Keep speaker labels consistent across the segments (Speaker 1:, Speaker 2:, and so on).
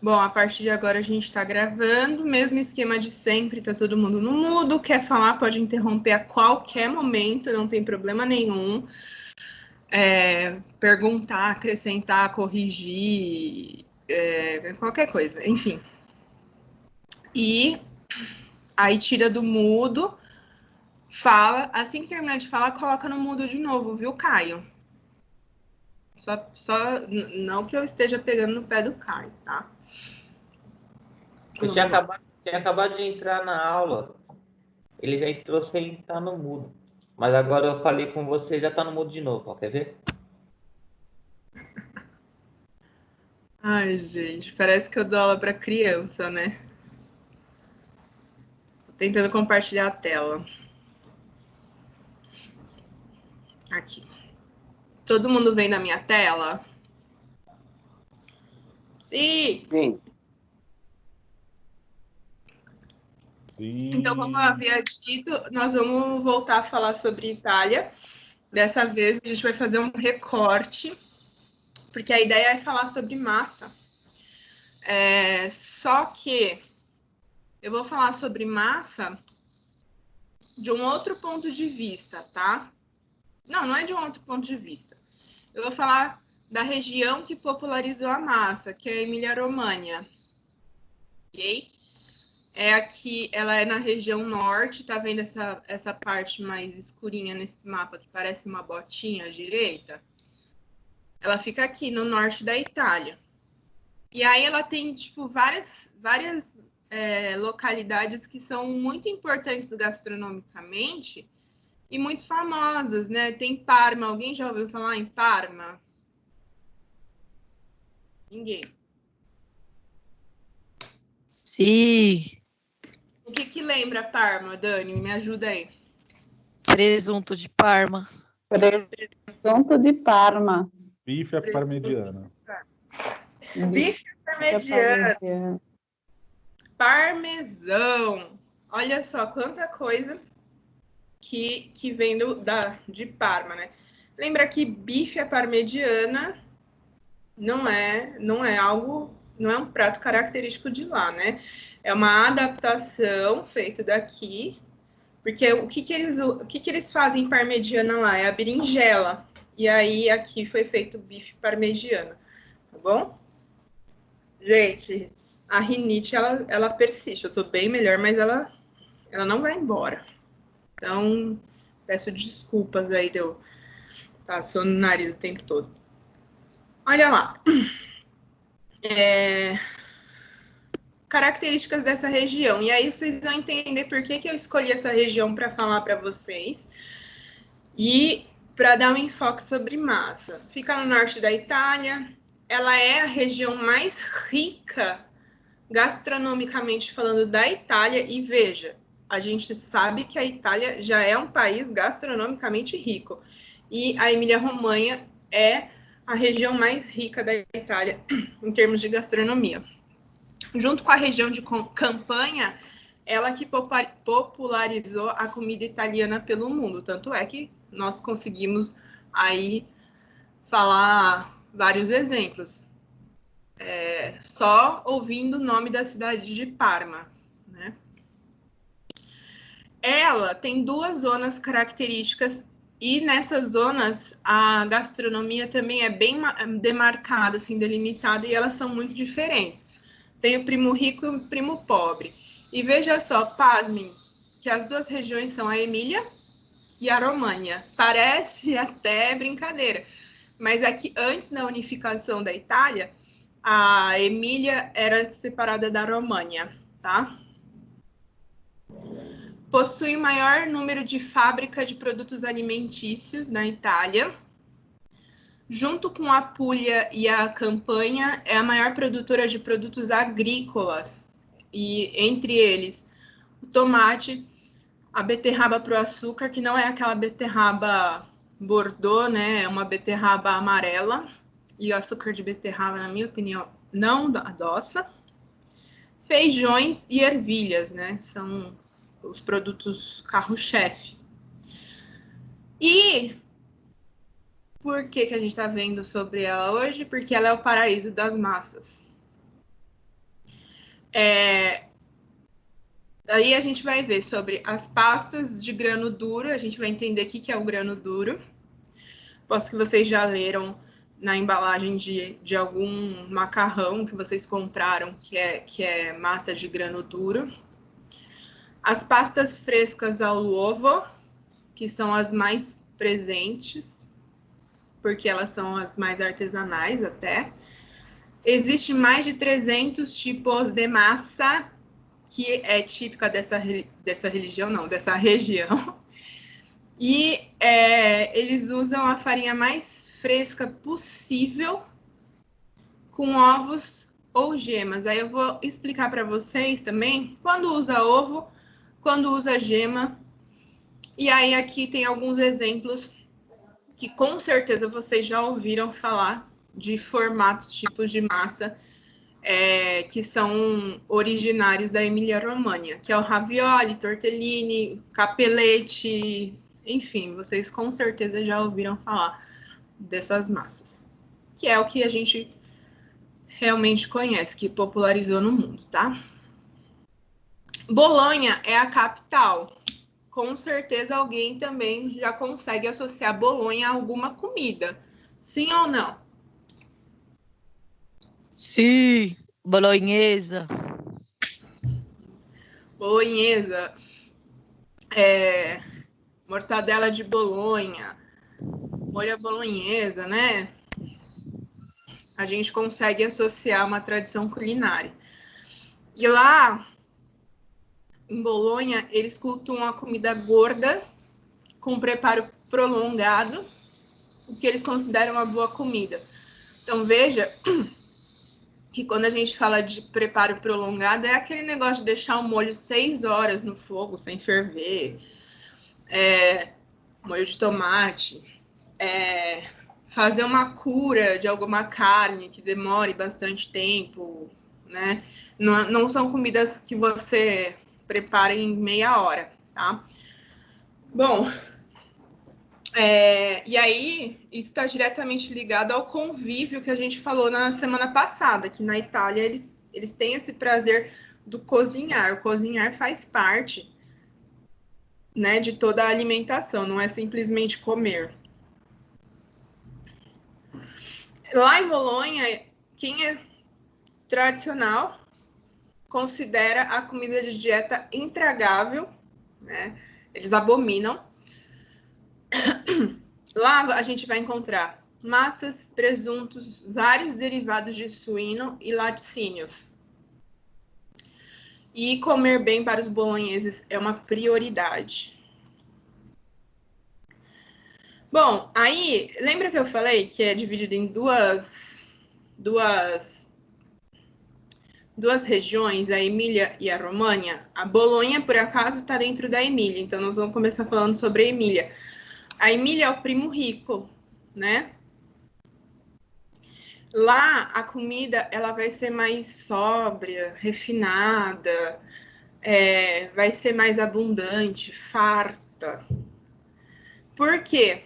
Speaker 1: Bom, a partir de agora a gente está gravando, mesmo esquema de sempre, tá todo mundo no mudo, quer falar, pode interromper a qualquer momento, não tem problema nenhum. Perguntar, acrescentar, corrigir, qualquer coisa, enfim. E aí tira do mudo, fala, assim que terminar de falar, coloca no mudo de novo, viu, Caio? Só não que eu esteja pegando no pé do Caio, tá?
Speaker 2: Eu tinha acabado de entrar na aula. Ele já entrou sem estar no mudo. Mas agora eu falei com você, já está no mudo de novo. Ó, quer ver?
Speaker 1: Ai, gente, parece que eu dou aula para criança, né? Tô tentando compartilhar a tela. Aqui. Todo mundo vem na minha tela? Sim!
Speaker 3: Sim.
Speaker 1: Então, como eu havia dito, nós vamos voltar a falar sobre Itália. Dessa vez, a gente vai fazer um recorte, porque a ideia é falar sobre massa. Só que eu vou falar sobre massa de um outro ponto de vista, tá? Não é de um outro ponto de vista. Eu vou falar da região que popularizou a massa, que é a Emília-Romagna. Ok? Aqui, ela é na região norte, tá vendo essa parte mais escurinha nesse mapa, que parece uma botinha à direita? Ela fica aqui no norte da Itália. E aí ela tem, tipo, várias localidades que são muito importantes gastronomicamente e muito famosas, né? Tem Parma, alguém já ouviu falar em Parma? Ninguém.
Speaker 4: Sim.
Speaker 1: O que lembra Parma, Dani? Me ajuda aí.
Speaker 4: Presunto de Parma.
Speaker 3: Presunto de Parma.
Speaker 5: Bife à parmegiana.
Speaker 1: Bife à parmegiana. Parmesão. Olha só quanta coisa que vem de Parma, né? Lembra que bife à parmegiana não é algo, não é um prato característico de lá, né? É uma adaptação feita daqui, porque o que eles fazem em parmegiana lá? É a berinjela. E aí aqui foi feito bife parmegiana, tá bom? Gente, a rinite, ela persiste. Eu tô bem melhor, mas ela não vai embora. Então, peço desculpas aí de eu estar suando o nariz o tempo todo. Olha lá. Características dessa região. E aí vocês vão entender por que eu escolhi essa região para falar para vocês. E para dar um enfoque sobre massa. Fica no norte da Itália. Ela é a região mais rica gastronomicamente falando da Itália. E veja, a gente sabe que a Itália já é um país gastronomicamente rico. E a Emília-Romanha é a região mais rica da Itália em termos de gastronomia. Junto com a região de Campanha, ela que popularizou a comida italiana pelo mundo. Tanto é que nós conseguimos aí falar vários exemplos. Só ouvindo o nome da cidade de Parma, né? Ela tem duas zonas características e nessas zonas a gastronomia também é bem demarcada, assim, delimitada, e elas são muito diferentes. Tem o primo rico e o primo pobre. E veja só, pasmem, que as duas regiões são a Emília e a Romagna. Parece até brincadeira, mas é que antes da unificação da Itália, a Emília era separada da Romagna, tá? Possui o maior número de fábricas de produtos alimentícios na Itália. Junto com a Puglia e a Campanha, é a maior produtora de produtos agrícolas. E entre eles, o tomate, a beterraba para o açúcar, que não é aquela beterraba Bordeaux, né? É uma beterraba amarela. E o açúcar de beterraba, na minha opinião, não adoça. Feijões e ervilhas, né? São os produtos carro-chefe. E Por que a gente está vendo sobre ela hoje? Porque ela é o paraíso das massas. Aí a gente vai ver sobre as pastas de grano duro, a gente vai entender o que é o grano duro. Posso que vocês já leram na embalagem de algum macarrão que vocês compraram, que é massa de grano duro. As pastas frescas ao ovo, que são as mais presentes, porque elas são as mais artesanais até. Existem mais de 300 tipos de massa que é típica dessa região. E eles usam a farinha mais fresca possível com ovos ou gemas. Aí eu vou explicar para vocês também quando usa ovo, quando usa gema. E aí aqui tem alguns exemplos que com certeza vocês já ouviram falar de formatos, tipos de massa que são originários da Emília-Romagna, que é o ravioli, tortellini, capelete, enfim, vocês com certeza já ouviram falar dessas massas, que é o que a gente realmente conhece, que popularizou no mundo, tá? Bolonha é a capital. Com certeza alguém também já consegue associar Bolonha a alguma comida. Sim ou não?
Speaker 4: Sim. Bolonhesa.
Speaker 1: Bolonhesa. Mortadela de Bolonha. Molho à bolonhesa, né? A gente consegue associar uma tradição culinária. E lá, em Bolonha, eles cultuam a comida gorda, com preparo prolongado, o que eles consideram uma boa comida. Então, veja que quando a gente fala de preparo prolongado, é aquele negócio de deixar o molho 6 horas no fogo, sem ferver, molho de tomate, fazer uma cura de alguma carne que demore bastante tempo, né? Não são comidas que você prepara em meia hora, tá? Bom, e aí isso está diretamente ligado ao convívio que a gente falou na semana passada, que na Itália eles têm esse prazer do cozinhar. O cozinhar faz parte, né, de toda a alimentação, não é simplesmente comer. Lá em Bolonha, quem é tradicional considera a comida de dieta intragável, né? Eles abominam. Lá a gente vai encontrar massas, presuntos, vários derivados de suíno e laticínios. E comer bem para os bolonheses é uma prioridade. Bom, aí, lembra que eu falei que é dividido em duas regiões, a Emília e a Romagna? A Bolonha, por acaso, está dentro da Emília, então nós vamos começar falando sobre a Emília. A Emília é o primo rico, né? Lá, a comida ela vai ser mais sóbria, refinada, vai ser mais abundante, farta. Por quê?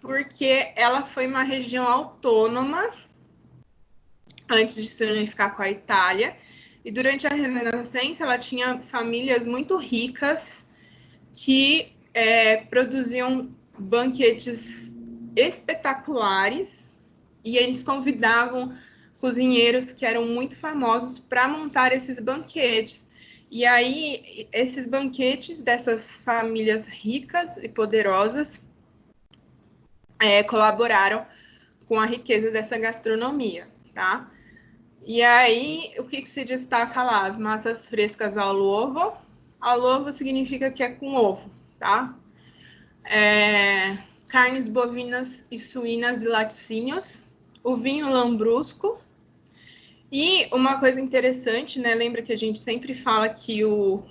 Speaker 1: Porque ela foi uma região autônoma antes de se unificar com a Itália, e durante a Renascença ela tinha famílias muito ricas que produziam banquetes espetaculares, e eles convidavam cozinheiros que eram muito famosos para montar esses banquetes. E aí, esses banquetes dessas famílias ricas e poderosas colaboraram com a riqueza dessa gastronomia, tá? E aí, o que se destaca lá? As massas frescas ao ovo. Ao ovo significa que é com ovo, tá? Carnes bovinas e suínas e laticínios. O vinho lambrusco. E uma coisa interessante, né? Lembra que a gente sempre fala que o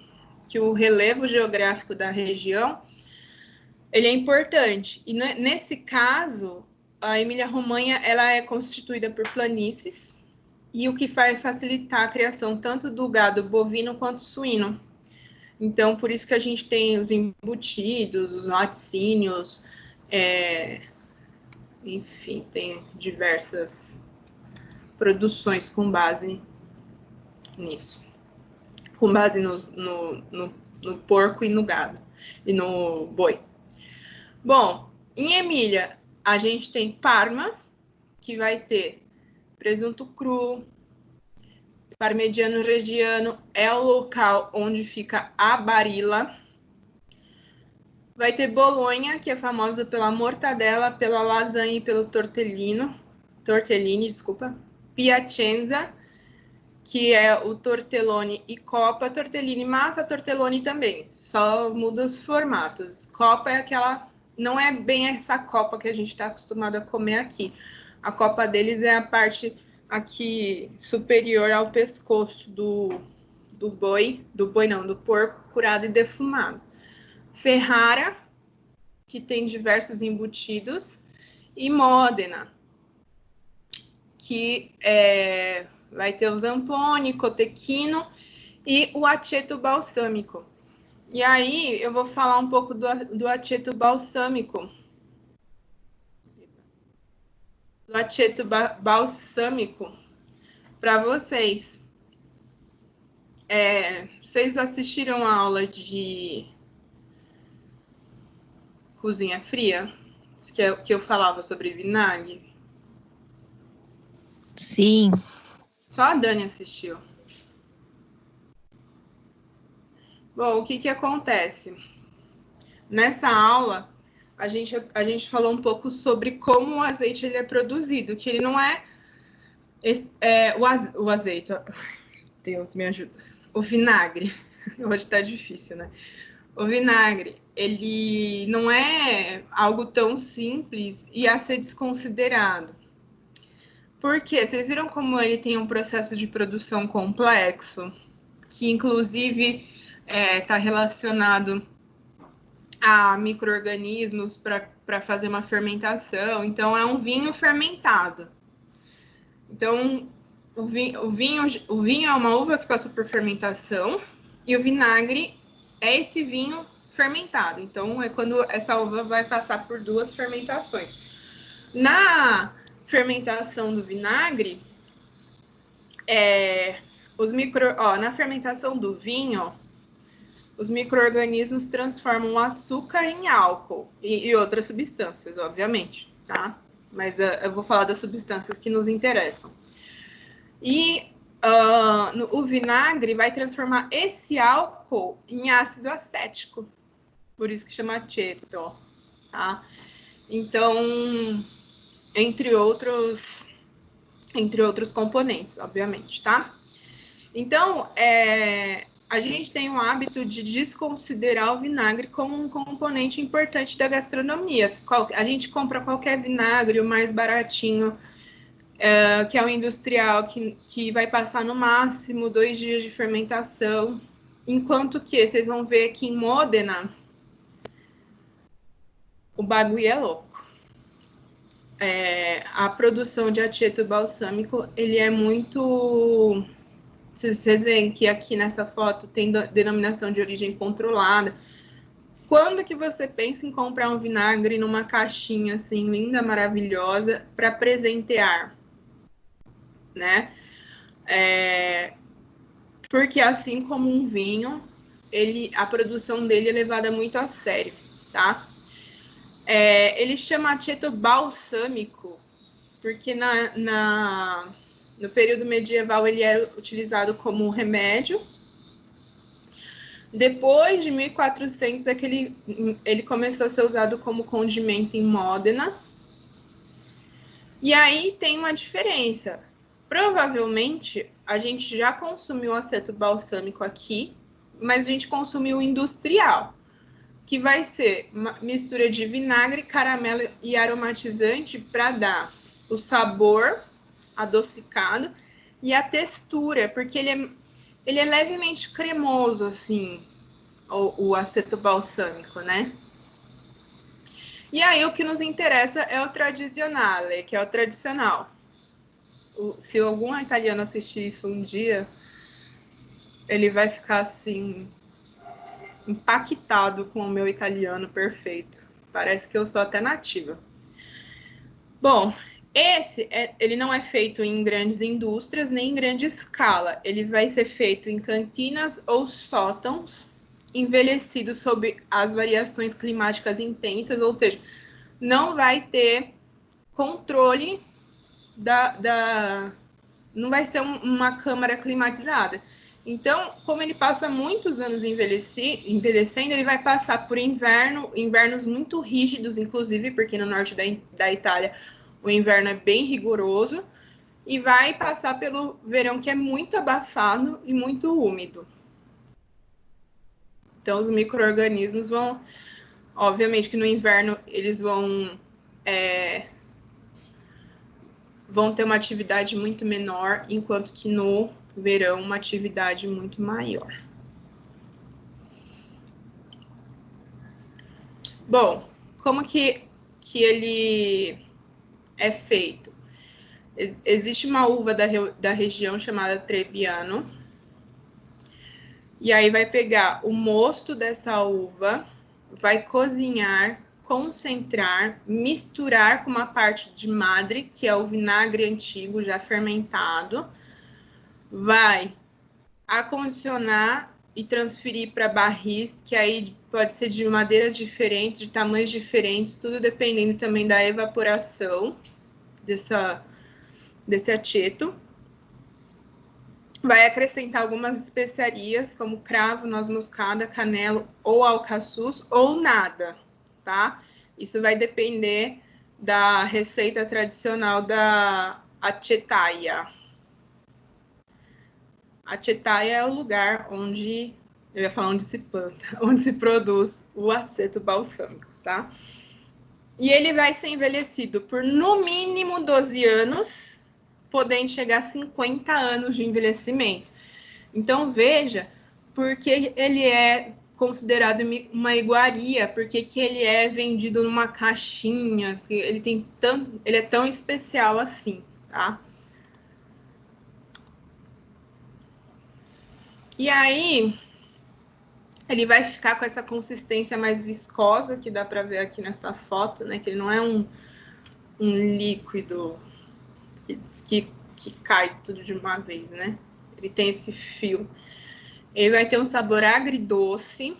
Speaker 1: relevo geográfico da região ele é importante. E nesse caso, a Emília-Romagna ela é constituída por planícies, e o que vai facilitar a criação tanto do gado bovino quanto suíno. Então, por isso que a gente tem os embutidos, os laticínios, enfim, tem diversas produções com base nisso. Com base no porco e no gado, e no boi. Bom, em Emília, a gente tem Parma, que vai ter presunto cru, parmegiano reggiano, é o local onde fica a Barilla. Vai ter Bolonha, que é famosa pela mortadela, pela lasanha e pelo tortellini, desculpa. Piacenza, que é o tortelloni e copa, tortellini massa, tortelloni também, só muda os formatos. Copa é aquela, não é bem essa copa que a gente está acostumado a comer aqui. A copa deles é a parte aqui superior ao pescoço do porco curado e defumado. Ferrara, que tem diversos embutidos, e Modena, que vai ter o zampone, cotechino e o aceto balsâmico. E aí eu vou falar um pouco do aceto balsâmico. Do aceto balsâmico para vocês. Vocês assistiram a aula de cozinha fria? Que eu falava sobre vinagre?
Speaker 4: Sim.
Speaker 1: Só a Dani assistiu. Bom, o que acontece? Nessa aula, a gente falou um pouco sobre como o azeite ele é produzido, que ele não é, o azeite. Deus me ajuda. O vinagre. Hoje tá difícil, né? O vinagre, ele não é algo tão simples e a ser desconsiderado. Por quê? Vocês viram como ele tem um processo de produção complexo, que inclusive está relacionado a micro-organismos para fazer uma fermentação. Então, é um vinho fermentado. Então, o vinho é uma uva que passou por fermentação e o vinagre é esse vinho fermentado. Então, é quando essa uva vai passar por 2 fermentações. Na fermentação do vinagre, na fermentação do vinho, os micro-organismos transformam o açúcar em álcool e outras substâncias, obviamente, tá? Mas eu vou falar das substâncias que nos interessam. E o vinagre vai transformar esse álcool em ácido acético, por isso que chama aceto, tá? Então, entre outros componentes, obviamente, tá? Então, a gente tem o hábito de desconsiderar o vinagre como um componente importante da gastronomia. A gente compra qualquer vinagre, o mais baratinho, que é o industrial, que vai passar no máximo 2 dias de fermentação, enquanto que vocês vão ver que em Modena o bagulho é louco. A produção de aceto balsâmico, ele é muito... Vocês veem que aqui nessa foto tem denominação de origem controlada. Quando que você pensa em comprar um vinagre numa caixinha assim, linda, maravilhosa, para presentear? Né? Porque assim como um vinho, a produção dele é levada muito a sério, tá? Ele chama aceto balsâmico porque no período medieval ele era utilizado como remédio. Depois de 1400 é que ele começou a ser usado como condimento em Modena. E aí tem uma diferença. Provavelmente a gente já consumiu aceto balsâmico aqui, mas a gente consumiu o industrial, que vai ser uma mistura de vinagre, caramelo e aromatizante para dar o sabor adocicado e a textura, porque ele é levemente cremoso, assim, o aceto balsâmico, né? E aí o que nos interessa é o tradizionale, que é o tradicional. Se algum italiano assistir isso um dia, ele vai ficar assim impactado com o meu italiano perfeito. Parece que eu sou até nativa. Bom, ele não é feito em grandes indústrias nem em grande escala. Ele vai ser feito em cantinas ou sótãos, envelhecidos sob as variações climáticas intensas, ou seja, não vai ter controle não vai ser uma câmara climatizada. Então, como ele passa muitos anos envelhecendo, ele vai passar por invernos muito rígidos, inclusive, porque no norte da Itália o inverno é bem rigoroso, e vai passar pelo verão, que é muito abafado e muito úmido. Então, os micro-organismos vão, obviamente que no inverno eles vão ter uma atividade muito menor, enquanto que no verão uma atividade muito maior. Bom, como que ele é feito? Existe uma uva da região chamada Trebbiano, e aí vai pegar o mosto dessa uva, vai cozinhar, concentrar, misturar com uma parte de madre, que é o vinagre antigo já fermentado, vai acondicionar e transferir para barris, que aí pode ser de madeiras diferentes, de tamanhos diferentes, tudo dependendo também da evaporação desse aceto. Vai acrescentar algumas especiarias, como cravo, noz moscada, canela ou alcaçuz, ou nada, tá? Isso vai depender da receita tradicional da acetaia. A acetaia é o lugar onde, eu ia falar onde se planta, onde se produz o aceto balsâmico, tá? E ele vai ser envelhecido por no mínimo 12 anos, podendo chegar a 50 anos de envelhecimento. Então, veja, porque ele é considerado uma iguaria, porque que ele é vendido numa caixinha, que ele é tão especial assim, tá? E aí, ele vai ficar com essa consistência mais viscosa, que dá para ver aqui nessa foto, né? Que ele não é um líquido que cai tudo de uma vez, né? Ele tem esse fio. Ele vai ter um sabor agridoce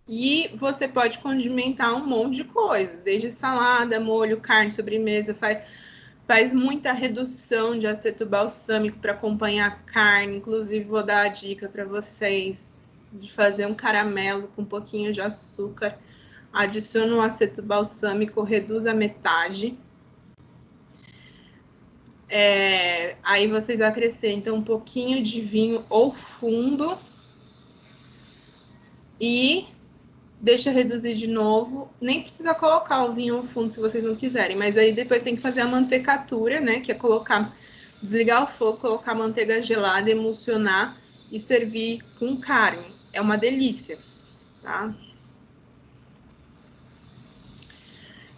Speaker 1: e você pode condimentar um monte de coisa, desde salada, molho, carne, sobremesa, faz muita redução de aceto balsâmico para acompanhar a carne. Inclusive, vou dar a dica para vocês de fazer um caramelo com um pouquinho de açúcar. Adiciona o aceto balsâmico, reduz a metade. Aí vocês acrescentam um pouquinho de vinho ou fundo e deixa reduzir de novo. Nem precisa colocar o vinho ou fundo se vocês não quiserem, mas aí depois tem que fazer a mantecatura, né? Que é desligar o fogo, colocar a manteiga gelada, emulsionar e servir com carne. É uma delícia, tá?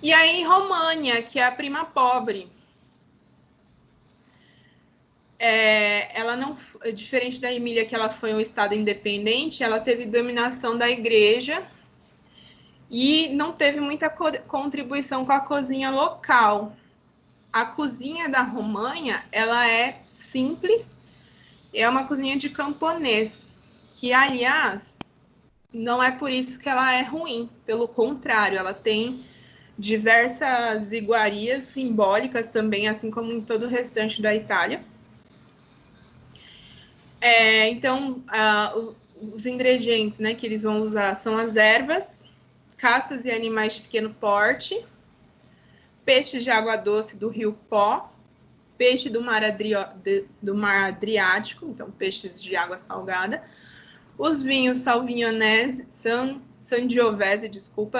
Speaker 1: E aí, România, que é a prima pobre. Ela não, diferente da Emília, que ela foi um estado independente, ela teve dominação da igreja e não teve muita contribuição com a cozinha local. A cozinha da România, ela é simples, é uma cozinha de camponês, que, aliás, não é por isso que ela é ruim, pelo contrário, ela tem diversas iguarias simbólicas também, assim como em todo o restante da Itália. Então, os ingredientes, né, que eles vão usar são as ervas, caças e animais de pequeno porte, peixes de água doce do rio Pó, peixe do mar Adriático, então peixes de água salgada, os vinhos Salvignonese, Sangiovese,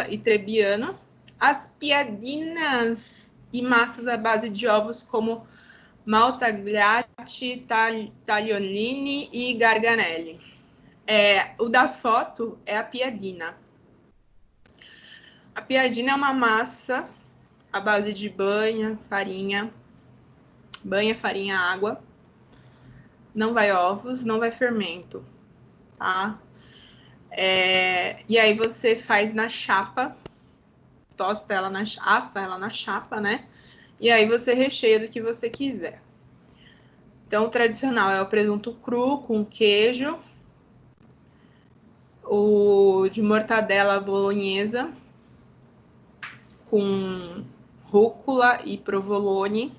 Speaker 1: e Trebbiano, as piadinas e massas à base de ovos como Maltagliati, Tagliolini e Garganelli. O da foto é a piadina. A piadina é uma massa à base de banha, farinha, água. Não vai ovos, não vai fermento, tá? E aí você faz na chapa, assa ela na chapa, né? E aí você recheia do que você quiser. Então, o tradicional é o presunto cru com queijo, o de mortadela bolonhesa, com rúcula e provolone.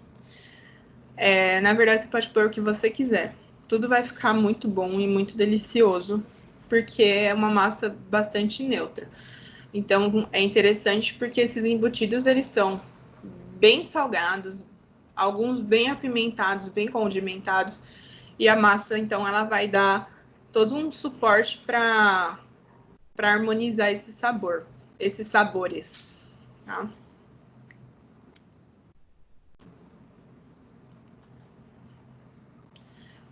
Speaker 1: Na verdade, você pode pôr o que você quiser. Tudo vai ficar muito bom e muito delicioso, porque é uma massa bastante neutra. Então, é interessante porque esses embutidos, eles são bem salgados, alguns bem apimentados, bem condimentados, e a massa, então, ela vai dar todo um suporte para harmonizar esse sabor, esses sabores, tá?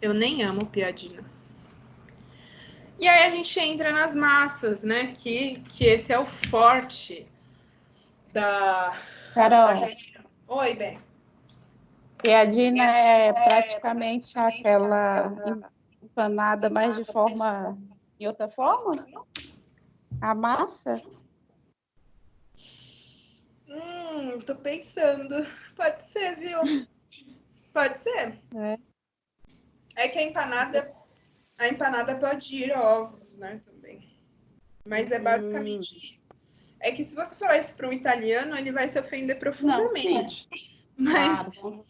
Speaker 1: Eu nem amo piadina. E aí a gente entra nas massas, né? Que esse é o forte da
Speaker 3: Carol,
Speaker 1: região. Oi, bem.
Speaker 3: piadina é praticamente aquela empanada, mas de forma, de outra forma? A massa?
Speaker 1: Tô pensando. Pode ser, viu? Pode ser. É que a empanada pode ir ovos, né? Também. Mas é basicamente isso. É que se você falar isso para um italiano, ele vai se ofender
Speaker 3: Não, sim.
Speaker 1: profundamente. Mas.
Speaker 3: Claro.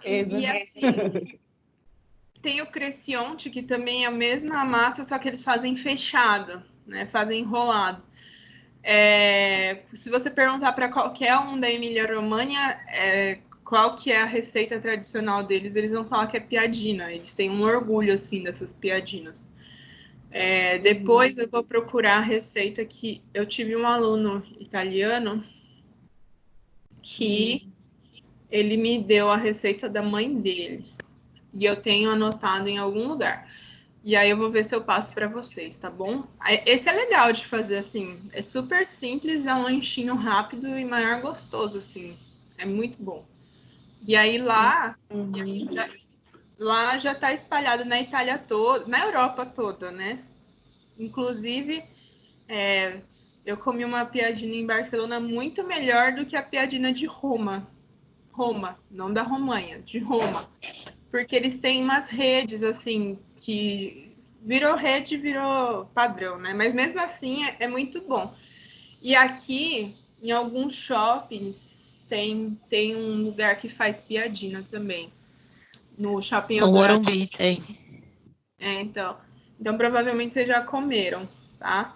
Speaker 1: E assim, tem o crescionte, que também é a mesma massa, só que eles fazem fechado, né? Fazem enrolado. Se você perguntar para qualquer um da Emília-Romagna, qual que é a receita tradicional deles, eles vão falar que é piadina. Eles têm um orgulho, assim, dessas piadinas. Depois eu vou procurar a receita que eu tive um aluno italiano que ele me deu a receita da mãe dele. E eu tenho anotado em algum lugar. E aí eu vou ver se eu passo para vocês, tá bom? Esse é legal de fazer, assim. É super simples, é um lanchinho rápido e maior gostoso, assim. É muito bom. E aí lá já tá espalhado na Itália toda, na Europa toda, né? Inclusive, eu comi uma piadina em Barcelona muito melhor do que a piadina de Roma. Roma, não da Romanha, de Roma. Porque eles têm umas redes, assim, que virou rede, virou padrão, né? Mas mesmo assim é muito bom. E aqui, em alguns shoppings, tem um lugar que faz piadina também. No Shopping
Speaker 4: No
Speaker 1: Eldorado.
Speaker 4: Morumbi tem.
Speaker 1: Então provavelmente vocês já comeram, tá?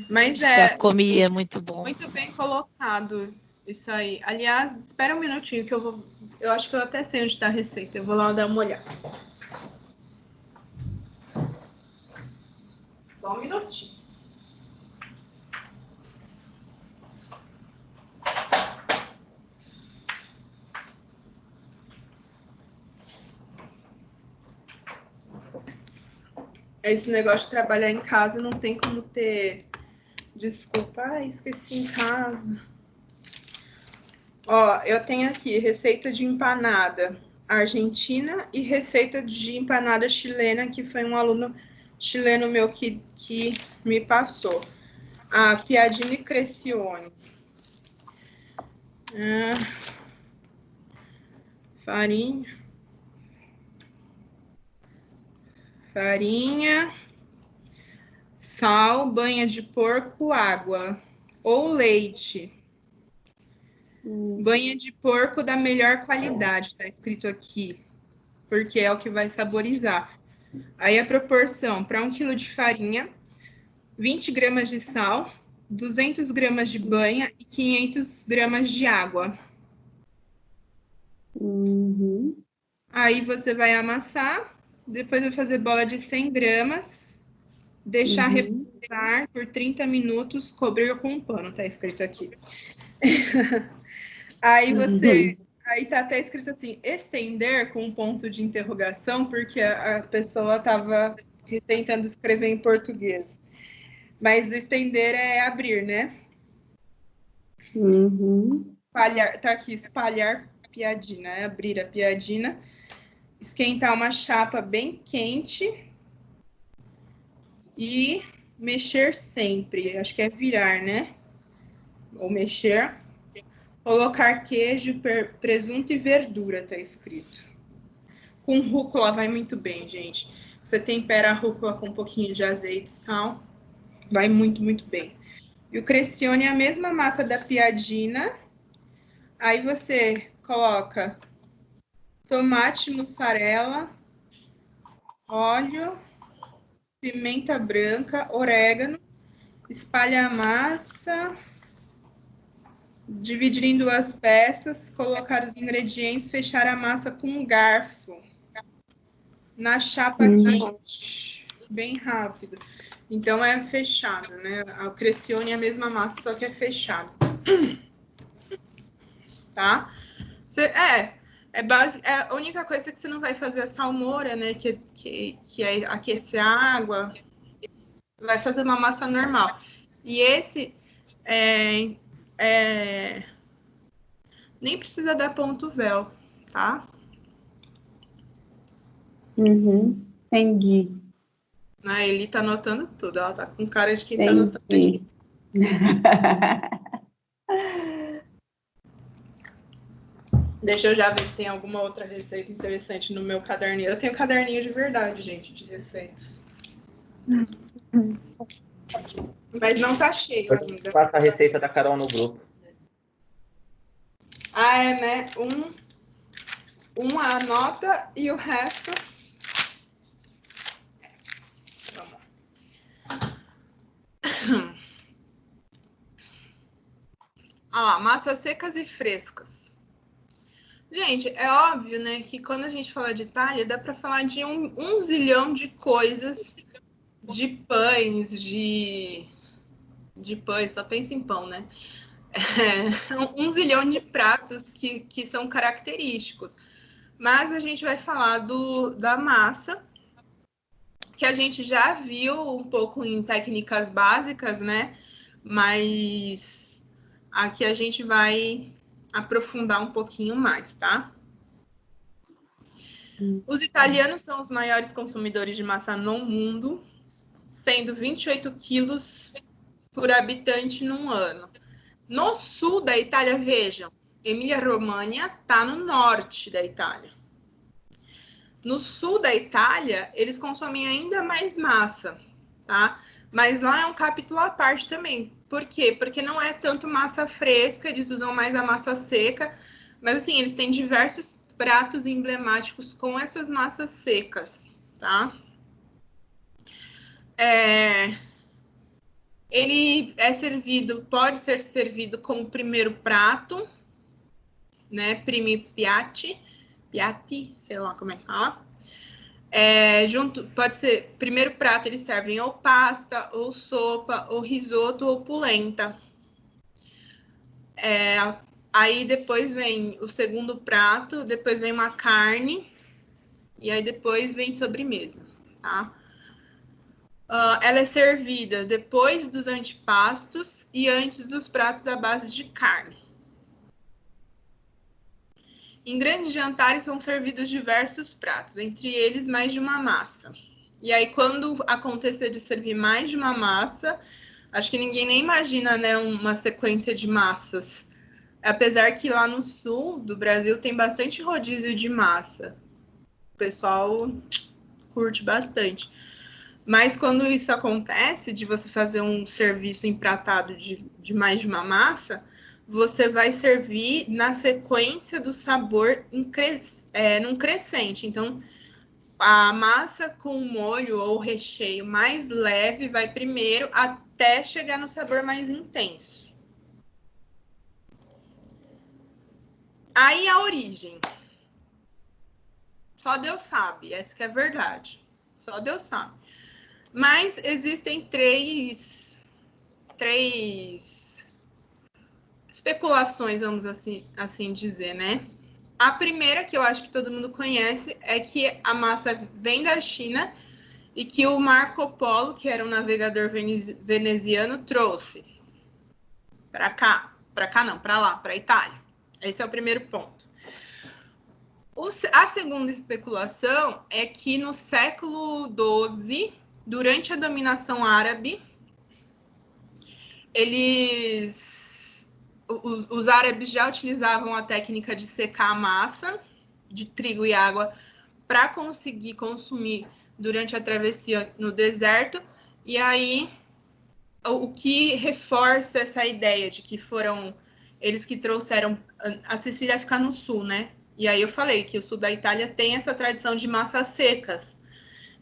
Speaker 1: Mas
Speaker 4: Já comi, é muito bom.
Speaker 1: muito bem colocado isso aí. Aliás, espera um minutinho que eu acho que eu até sei onde está a receita. Eu vou lá dar uma olhada. Só um minutinho. Esse negócio de trabalhar em casa não tem como ter desculpa. Esqueci em casa. Ó, eu tenho aqui receita de empanada argentina e receita de empanada chilena, que foi um aluno chileno meu que me passou. A Piadini Crescione. Farinha, sal, banha de porco, água ou leite. Banha de porco da melhor qualidade, tá escrito aqui, porque é o que vai saborizar. Aí a proporção para 1 quilo de farinha, 20 gramas de sal, 200 gramas de banha e 500 gramas de água. Aí você vai amassar, depois vai fazer bola de 100 gramas, deixar repousar por 30 minutos, cobrir com um pano, tá escrito aqui. Aí aí tá até escrito assim, estender com um ponto de interrogação, porque a pessoa estava tentando escrever em português. Mas estender é abrir, né? Espalhar, tá aqui, espalhar piadina, é abrir a piadina. Esquentar uma chapa bem quente e mexer sempre. Acho que é virar, né? Ou mexer. Colocar queijo, presunto e verdura, tá escrito. Com rúcula vai muito bem, gente. Você tempera a rúcula com um pouquinho de azeite e sal. Vai muito, muito bem. E o cressione é a mesma massa da piadina. Aí você coloca tomate, mussarela, óleo, pimenta branca, orégano. Espalha a massa. Dividir em 2 peças. Colocar os ingredientes. Fechar a massa com um garfo. Na chapa quente. Bem rápido. Então, é fechado, né? O cressione é a mesma massa, só que é fechado. Tá? A única coisa que você não vai fazer é salmoura, né? Que é aquecer a água. Vai fazer uma massa normal. E esse nem precisa dar ponto véu, tá?
Speaker 3: Entendi.
Speaker 1: A Eli tá anotando tudo. Ela tá com cara de quem tá anotando. Deixa eu já ver se tem alguma outra receita interessante no meu caderninho. Eu tenho caderninho de verdade, gente, de receitas. Mas não tá cheio ainda.
Speaker 2: Faça a receita da Carol no grupo.
Speaker 1: Ah, é, né? Um anota e o resto... Vamos lá. Ah lá, massas secas e frescas. Gente, é óbvio, né, que quando a gente fala de Itália, dá para falar de um zilhão de coisas, de pães, de pães, só pensa em pão, né? Um zilhão de pratos que são característicos. Mas a gente vai falar da massa, que a gente já viu um pouco em técnicas básicas, né? Mas aqui a gente vai aprofundar um pouquinho mais, tá? Os italianos são os maiores consumidores de massa no mundo, sendo 28 quilos por habitante num ano. No sul da Itália, vejam, Emília-Romagna está no norte da Itália. No sul da Itália, eles consomem ainda mais massa, tá? Mas lá é um capítulo à parte também. Por quê? Porque não é tanto massa fresca, eles usam mais a massa seca. Mas, assim, eles têm diversos pratos emblemáticos com essas massas secas, tá? Ele é servido, pode ser servido como primeiro prato, né? Primi piatti, sei lá como é que fala. Pode ser, primeiro prato eles servem ou pasta, ou sopa, ou risoto, ou polenta. Aí depois vem o segundo prato, depois vem uma carne, e aí depois vem sobremesa, tá? Ela é servida depois dos antepastos e antes dos pratos à base de carne. Em grandes jantares são servidos diversos pratos, entre eles mais de uma massa. E aí, quando acontecer de servir mais de uma massa, acho que ninguém nem imagina, né, uma sequência de massas. Apesar que lá no sul do Brasil tem bastante rodízio de massa. O pessoal curte bastante. Mas quando isso acontece, de você fazer um serviço empratado de mais de uma massa, você vai servir na sequência do sabor num crescente. Então, a massa com o molho ou recheio mais leve vai primeiro até chegar no sabor mais intenso. Aí a origem. Só Deus sabe, essa que é a verdade. Só Deus sabe. Mas existem três especulações, vamos assim dizer, né? A primeira, que eu acho que todo mundo conhece, é que a massa vem da China e que o Marco Polo, que era um navegador veneziano, trouxe para cá. Para cá não, para lá, para a Itália. Esse é o primeiro ponto. A segunda especulação é que no século XII, durante a dominação árabe, eles os árabes já utilizavam a técnica de secar a massa de trigo e água para conseguir consumir durante a travessia no deserto. E aí, o que reforça essa ideia de que foram eles que trouxeram... A Sicília fica no sul, né? E aí eu falei que o sul da Itália tem essa tradição de massas secas.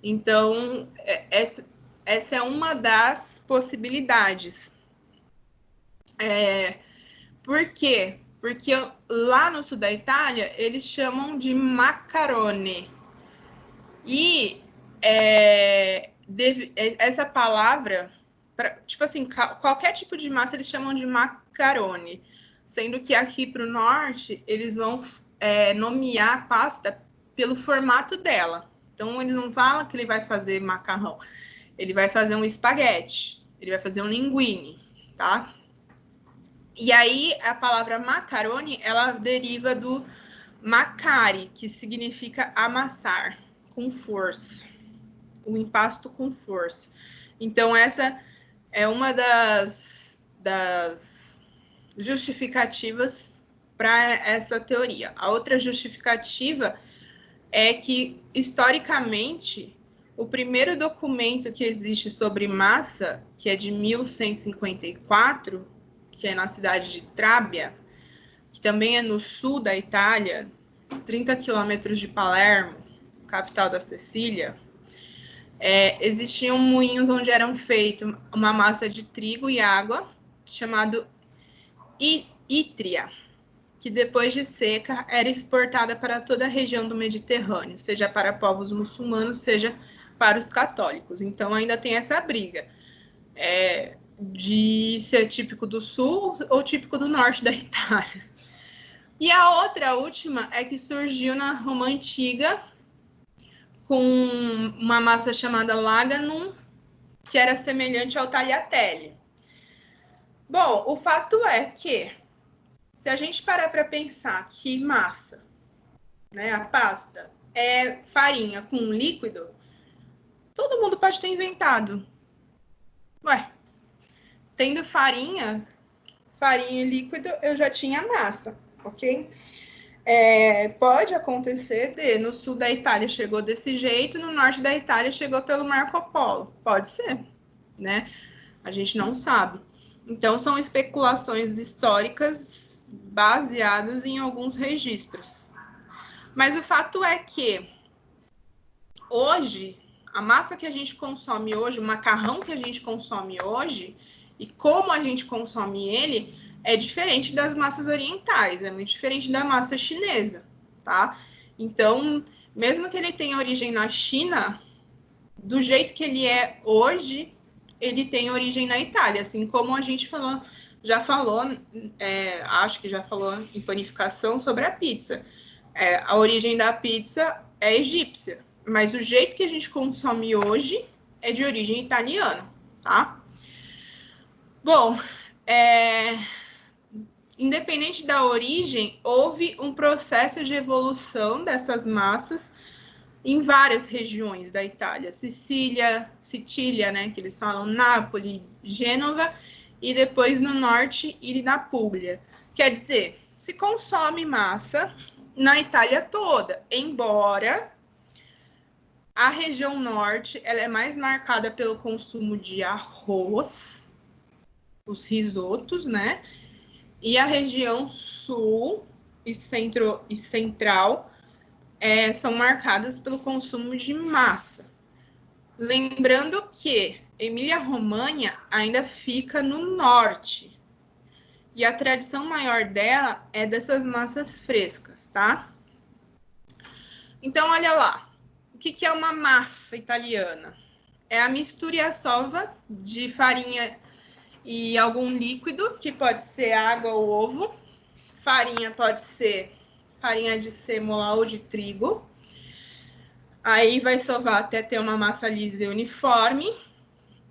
Speaker 1: Então, essa é uma das possibilidades. Por quê? Porque lá no sul da Itália, eles chamam de macarone. E essa palavra, tipo assim, qualquer tipo de massa eles chamam de macarone. Sendo que aqui para o norte, eles vão nomear a pasta pelo formato dela. Então, ele não fala que ele vai fazer macarrão. Ele vai fazer um espaguete. Ele vai fazer um linguine, tá? E aí, a palavra macarone, ela deriva do macari, que significa amassar com força. O impasto com força. Então, essa é uma das justificativas para essa teoria. A outra justificativa é que, historicamente, o primeiro documento que existe sobre massa, que é de 1154, que é na cidade de Trábia, que também é no sul da Itália, 30 quilômetros de Palermo, capital da Sicília, existiam moinhos onde eram feitos uma massa de trigo e água, chamado ítria, que depois de seca era exportada para toda a região do Mediterrâneo, seja para povos muçulmanos, seja para os católicos. Então ainda tem essa briga de ser típico do sul ou típico do norte da Itália. E a última, é que surgiu na Roma Antiga com uma massa chamada laganum, que era semelhante ao tagliatelle. Bom, o fato é que, se a gente parar para pensar que massa, né, a pasta, é farinha com líquido, todo mundo pode ter inventado. Ué, tendo farinha e líquido, eu já tinha massa, ok? Pode acontecer no sul da Itália chegou desse jeito, no norte da Itália chegou pelo Marco Polo. Pode ser, né? A gente não sabe. Então, são especulações históricas baseadas em alguns registros. Mas o fato é que, hoje, a massa que a gente consome hoje, o macarrão que a gente consome hoje, e como a gente consome ele, é diferente das massas orientais, é muito diferente da massa chinesa, tá? Então, mesmo que ele tenha origem na China, do jeito que ele é hoje, ele tem origem na Itália, assim como a gente já falou, acho que já falou em panificação sobre a pizza. A origem da pizza é egípcia, mas o jeito que a gente consome hoje é de origem italiana, tá? Bom, independente da origem, houve um processo de evolução dessas massas em várias regiões da Itália. Sicília, né, que eles falam, Nápoles, Gênova, e depois no norte e na Puglia. Quer dizer, se consome massa na Itália toda, embora a região norte ela é mais marcada pelo consumo de arroz, os risotos, né? E a região sul e central são marcadas pelo consumo de massa. Lembrando que Emília-Romagna ainda fica no norte. E a tradição maior dela é dessas massas frescas, tá? Então, olha lá. O que é uma massa italiana? É a misturiaçova de farinha e algum líquido, que pode ser água ou ovo. Farinha pode ser farinha de sêmola ou de trigo. Aí vai sovar até ter uma massa lisa e uniforme.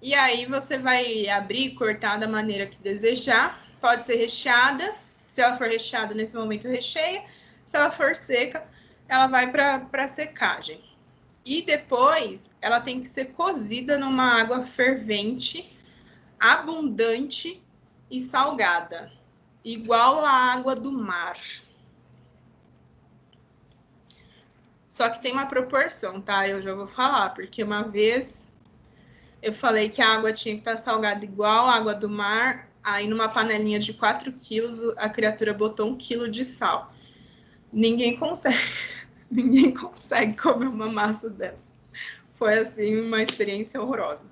Speaker 1: E aí você vai abrir e cortar da maneira que desejar. Pode ser recheada. Se ela for recheada, nesse momento recheia. Se ela for seca, ela vai para secagem. E depois, ela tem que ser cozida numa água fervente, abundante e salgada. igual à água do mar. Só que tem uma proporção, tá? Eu já vou falar, porque uma vez eu falei que a água tinha que estar salgada igual à água do mar, aí numa panelinha de 4 quilos, a criatura botou 1 quilo de sal. Ninguém consegue comer uma massa dessa. Foi, assim, uma experiência horrorosa.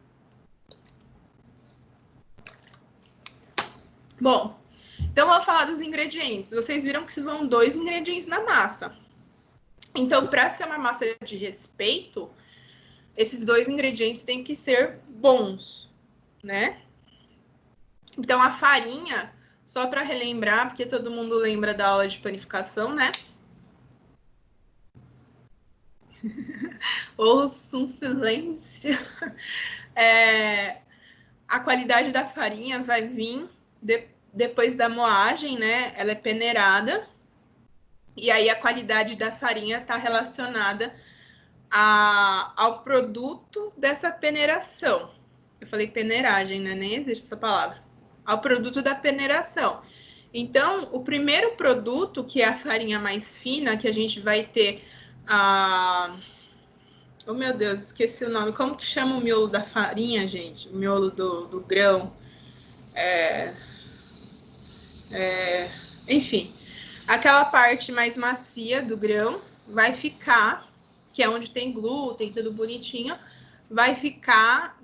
Speaker 1: Bom, então vou falar dos ingredientes. Vocês viram que vão 2 ingredientes na massa. Então, para ser uma massa de respeito, esses 2 ingredientes têm que ser bons, né? Então, a farinha, só para relembrar, porque todo mundo lembra da aula de panificação, né? Ouça um silêncio. A qualidade da farinha vai vir depois da moagem, né? Ela é peneirada. E aí a qualidade da farinha está relacionada ao produto dessa peneiração. Eu falei peneiragem, né? Nem existe essa palavra. Ao produto da peneiração. Então, o primeiro produto, que é a farinha mais fina, que a gente vai ter Oh, meu Deus, esqueci o nome. Como que chama o miolo da farinha, gente? O miolo do grão. Enfim, aquela parte mais macia do grão vai ficar, que é onde tem glúten, tudo bonitinho, vai ficar,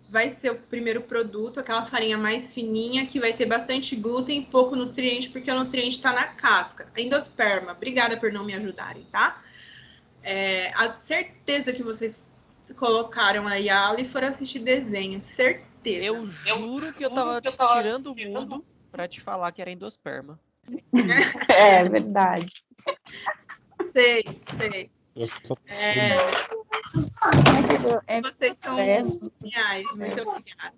Speaker 1: vai ser o primeiro produto, aquela farinha mais fininha, que vai ter bastante glúten e pouco nutriente, porque o nutriente está na casca. Endosperma, obrigada por não me ajudarem, tá? A certeza que vocês colocaram aí a aula e foram assistir desenho, certeza.
Speaker 6: Eu juro que eu tava tirando o mudo pra te falar que era endosperma.
Speaker 3: É verdade.
Speaker 1: Sei.
Speaker 5: Eu só-
Speaker 1: Vocês são geniais, muito obrigada.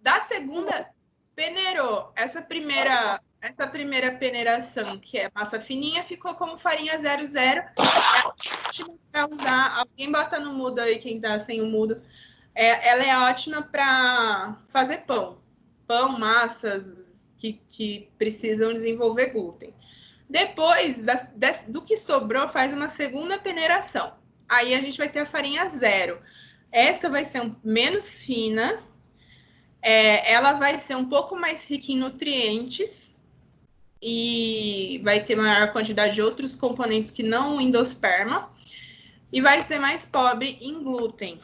Speaker 1: Da segunda, peneirou. Essa primeira peneiração, que é massa fininha, ficou como farinha 00. É ótima para usar. Alguém bota no mudo aí, quem tá sem o mudo. Ela é ótima para fazer pão. Pão, massas que precisam desenvolver glúten. Depois do que sobrou, faz uma segunda peneiração. Aí a gente vai ter a farinha 0. Essa vai ser menos fina. Ela vai ser um pouco mais rica em nutrientes e vai ter maior quantidade de outros componentes que não o endosperma e vai ser mais pobre em glúten.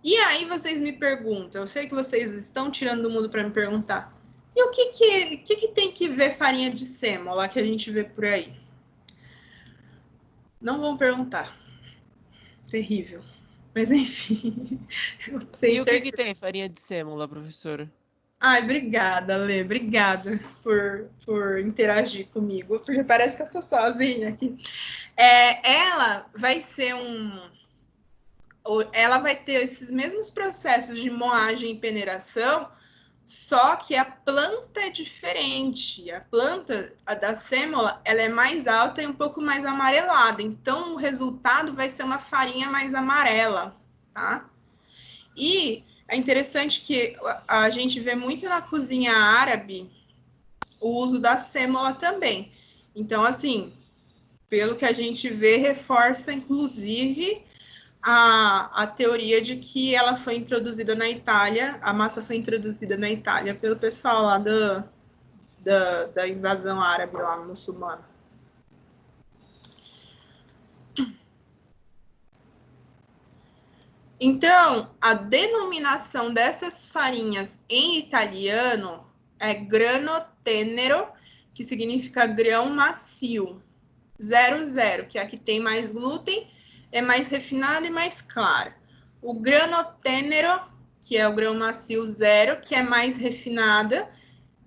Speaker 1: E aí vocês me perguntam, eu sei que vocês estão tirando do mundo para me perguntar, e o que tem que ver farinha de sêmola que a gente vê por aí? Não vão perguntar. Terrível. Mas enfim.
Speaker 6: E o que tem farinha de sêmola, professora?
Speaker 1: Ai, obrigada, Lê. Obrigada por interagir comigo, porque parece que eu tô sozinha aqui. Ela vai ser Ela vai ter esses mesmos processos de moagem e peneiração, só que a planta é diferente. A planta, a da sêmola, ela é mais alta e um pouco mais amarelada. Então, o resultado vai ser uma farinha mais amarela, tá? E é interessante que a gente vê muito na cozinha árabe o uso da sêmola também. Então, assim, pelo que a gente vê, reforça, inclusive, a teoria de que ela foi introduzida na Itália, a massa foi introduzida na Itália pelo pessoal lá da invasão árabe lá, muçulmana. Então, a denominação dessas farinhas em italiano é grano tenero, que significa grão macio. 00, que é a que tem mais glúten, é mais refinada e mais clara. O grano tenero, que é o grão macio 0, que é mais refinada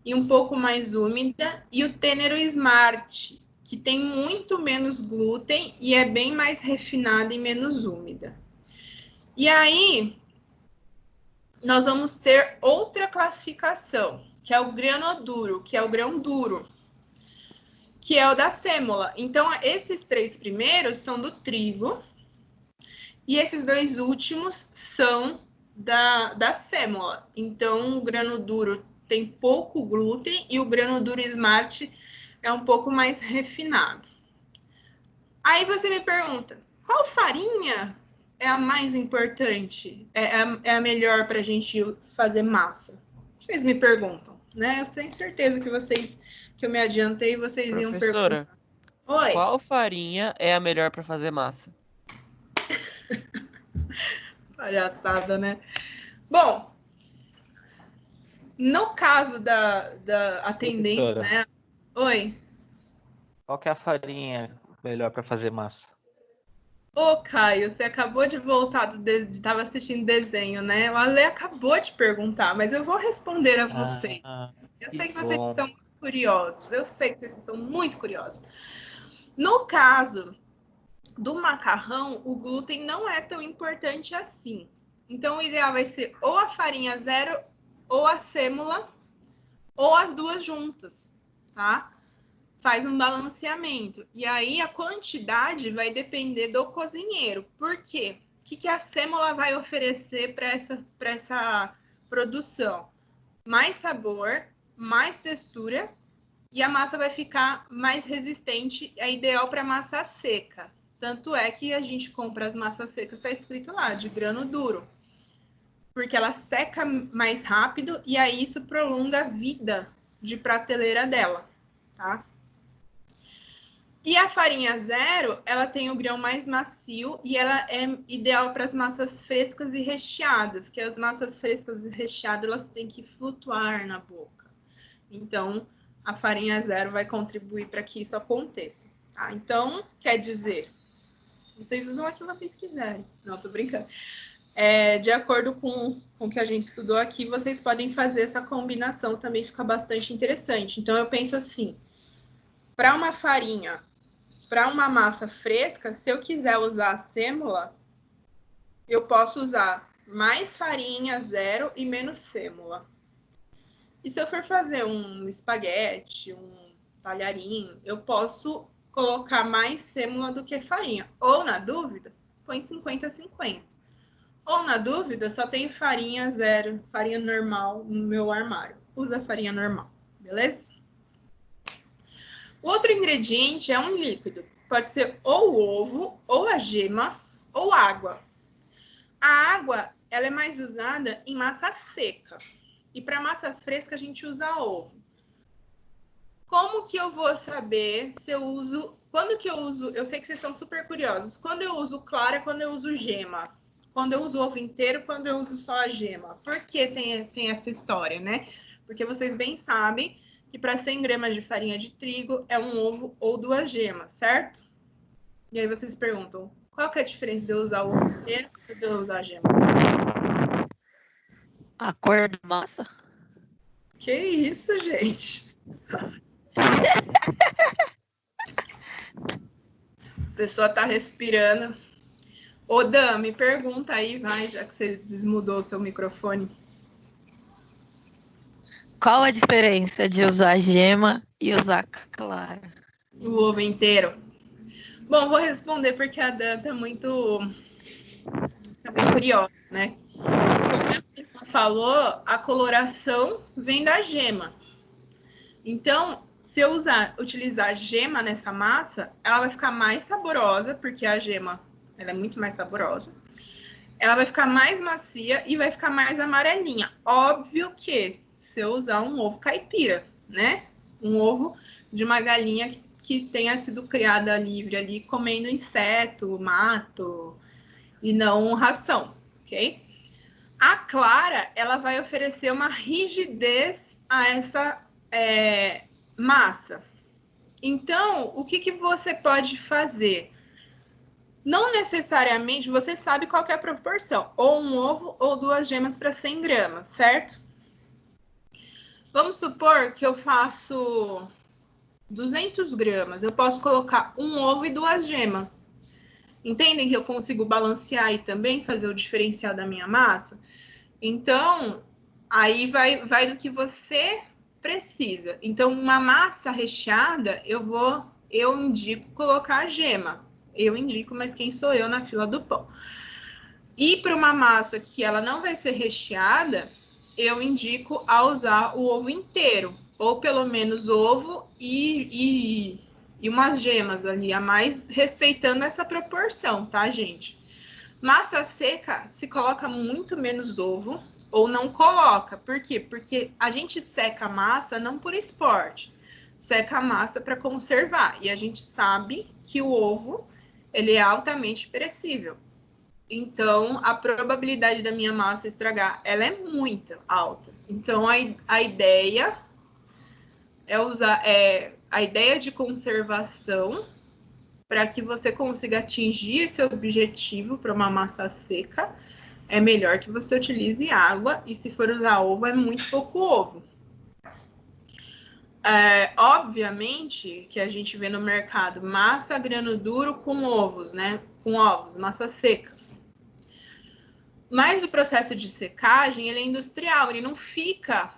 Speaker 1: e um pouco mais úmida. E o tenero smart, que tem muito menos glúten e é bem mais refinada e menos úmida. E aí, nós vamos ter outra classificação, que é o grano duro, que é o grão duro, que é o da sêmola. Então, esses 3 primeiros são do trigo e esses 2 últimos são da sêmola. Então, o grano duro tem pouco glúten e o grano duro Smart é um pouco mais refinado. Aí você me pergunta, qual farinha é a mais importante? É a melhor para a gente fazer massa? Vocês me perguntam, né? Eu tenho certeza que eu me adiantei e vocês iam
Speaker 6: Professora,
Speaker 1: perguntar. Oi.
Speaker 6: qual farinha é a melhor para fazer massa?
Speaker 1: Palhaçada, né? Bom, no caso da atendente,
Speaker 5: Professora.
Speaker 1: né? Oi.
Speaker 2: Qual que é a farinha melhor para fazer massa?
Speaker 1: Ô, Caio, você acabou de voltar estava assistindo desenho, né? O Ale acabou de perguntar, mas eu vou responder a vocês. Eu sei que vocês são muito curiosos. Eu sei que vocês são muito curiosos. No caso do macarrão, o glúten não é tão importante assim. Então, o ideal vai ser ou a farinha zero, ou a sêmola, ou as duas juntas, tá? Faz um balanceamento. E aí, a quantidade vai depender do cozinheiro. Por quê? O que a sêmola vai oferecer para essa produção? Mais sabor, mais textura, e a massa vai ficar mais resistente. É ideal para massa seca. Tanto é que a gente compra as massas secas, está escrito lá, de grano duro. Porque ela seca mais rápido e aí isso prolonga a vida de prateleira dela, tá? E a farinha zero, ela tem o grão mais macio e ela é ideal para as massas frescas e recheadas, que as massas frescas e recheadas, elas têm que flutuar na boca. Então, a farinha zero vai contribuir para que isso aconteça, tá? Então, quer dizer, vocês usam a que vocês quiserem. Não, tô brincando. De acordo com o que a gente estudou aqui, vocês podem fazer essa combinação, também fica bastante interessante. Então, eu penso assim, para uma farinha, para uma massa fresca, se eu quiser usar a sêmola, eu posso usar mais farinha zero e menos sêmola. E se eu for fazer um espaguete, um talharim, eu posso colocar mais sêmola do que farinha. Ou, na dúvida, põe 50-50. Ou, na dúvida, só tem farinha zero, farinha normal no meu armário. Usa farinha normal, beleza? O outro ingrediente é um líquido. Pode ser ou o ovo, ou a gema, ou água. A água, ela é mais usada em massa seca. E para massa fresca, a gente usa ovo. Como que eu vou saber se eu uso... Quando que eu uso... Eu sei que vocês são super curiosos. Quando eu uso clara, quando eu uso gema. Quando eu uso ovo inteiro, quando eu uso só a gema. Por que tem essa história, né? Porque vocês bem sabem que para 100 gramas de farinha de trigo é um ovo ou 2 gemas, certo? E aí vocês perguntam, qual que é a diferença de eu usar o ovo inteiro ou de eu usar a gema?
Speaker 4: A cor da massa?
Speaker 1: Que isso, gente? A pessoa tá respirando. Ô, Dan, me pergunta aí, vai, já que você desmudou o seu microfone.
Speaker 4: Qual a diferença de usar gema e usar clara?
Speaker 1: O ovo inteiro. Bom, vou responder porque a Dan tá muito curiosa, né? Como ela mesma falou, a coloração vem da gema. Então, se eu utilizar gema nessa massa, ela vai ficar mais saborosa, porque a gema ela é muito mais saborosa. Ela vai ficar mais macia e vai ficar mais amarelinha. Óbvio que se eu usar um ovo caipira, né? Um ovo de uma galinha que tenha sido criada livre ali, comendo inseto, mato, e não ração, ok? A clara, ela vai oferecer uma rigidez a essa massa. Então, o que você pode fazer? Não necessariamente você sabe qual que é a proporção, ou um ovo ou 2 gemas para 100 gramas, certo? Vamos supor que eu faço 200 gramas, eu posso colocar um ovo e 2 gemas. Entendem que eu consigo balancear e também fazer o diferencial da minha massa? Então, aí vai do que você precisa. Então, uma massa recheada, eu indico colocar a gema. Eu indico, mas quem sou eu na fila do pão? E para uma massa que ela não vai ser recheada, eu indico a usar o ovo inteiro, ou pelo menos ovo e umas gemas ali a mais, respeitando essa proporção, tá, gente? Massa seca se coloca muito menos ovo ou não coloca. Por quê? Porque a gente seca a massa não por esporte, seca a massa para conservar. E a gente sabe que o ovo ele é altamente perecível. Então, a probabilidade da minha massa estragar, ela é muito alta. Então, a ideia é usar a ideia de conservação para que você consiga atingir esse objetivo para uma massa seca. É melhor que você utilize água, e se for usar ovo, é muito pouco ovo. Obviamente que a gente vê no mercado massa grano duro com ovos, né? Com ovos, massa seca. Mas o processo de secagem, ele é industrial, ele não fica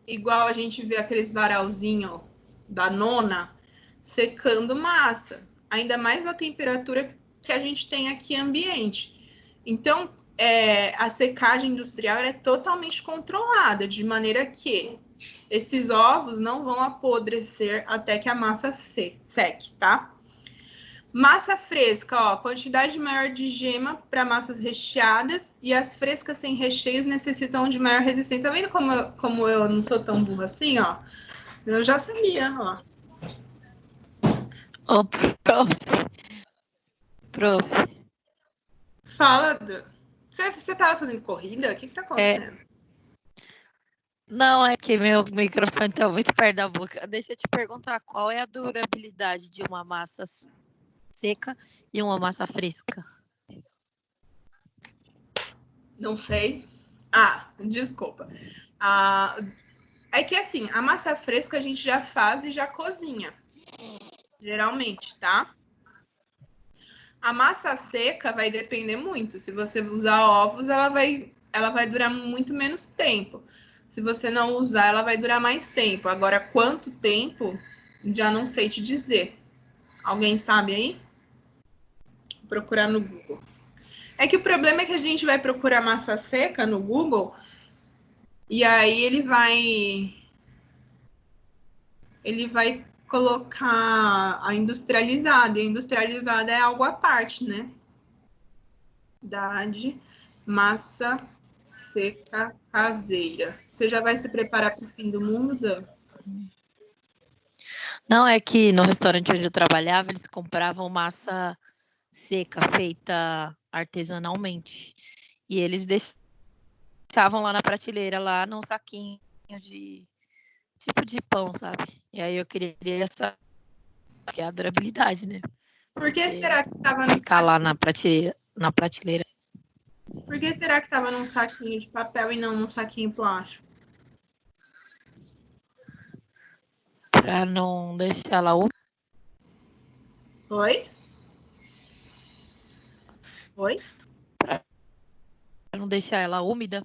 Speaker 1: igual a gente vê aqueles varalzinhos da nona secando massa. Ainda mais na temperatura que a gente tem aqui ambiente. Então, a secagem industrial é totalmente controlada, de maneira que esses ovos não vão apodrecer até que a massa seque, tá? Massa fresca, ó, quantidade maior de gema para massas recheadas, e as frescas sem recheios necessitam de maior resistência. Tá vendo como eu não sou tão burra assim, ó? Eu já sabia, ó.
Speaker 4: Ô, prof.
Speaker 1: Fala, você tava fazendo corrida? O que tá acontecendo?
Speaker 4: Não, é que meu microfone tá muito perto da boca. Deixa eu te perguntar, qual é a durabilidade de uma massa seca e uma massa fresca?
Speaker 1: Não sei. Desculpa. É que assim, a massa fresca a gente já faz e já cozinha, geralmente, tá? A massa seca vai depender muito. Se você usar ovos, ela vai durar muito menos tempo. Se você não usar, ela vai durar mais tempo. Agora, quanto tempo, já não sei te dizer. Alguém sabe aí? Vou procurar no Google. É que o problema é que a gente vai procurar massa seca no Google e aí ele vai colocar a industrializada. E a industrializada é algo à parte, né? Massa seca caseira. Você já vai se preparar para o fim do mundo, Dan?
Speaker 4: Não, é que no restaurante onde eu trabalhava, eles compravam massa seca, feita artesanalmente. E eles deixavam lá na prateleira, lá num saquinho de tipo de pão, sabe? E aí eu queria essa, que é a durabilidade, né?
Speaker 1: Por que será que estava no
Speaker 4: Ficar lá
Speaker 1: saquinho?
Speaker 4: na prateleira.
Speaker 1: Por que será que estava num saquinho de papel e não num saquinho plástico?
Speaker 4: Pra não deixar ela úmida.
Speaker 1: Oi? Oi?
Speaker 4: Pra não deixar ela úmida.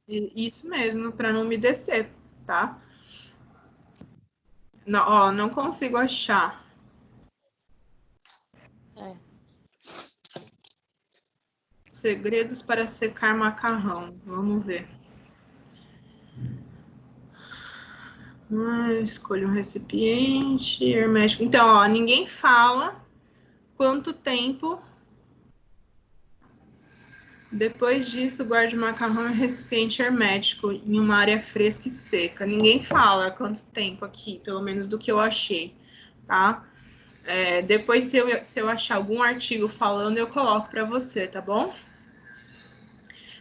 Speaker 1: Isso mesmo, para não umedecer, tá? Não, não consigo achar. Segredos para secar macarrão. Vamos ver. Escolha um recipiente hermético. Então, ó, ninguém fala quanto tempo. Depois disso, guarde o macarrão em recipiente hermético em uma área fresca e seca. Ninguém fala quanto tempo aqui, pelo menos do que eu achei, tá? Depois, se eu achar algum artigo falando, eu coloco para você, tá bom?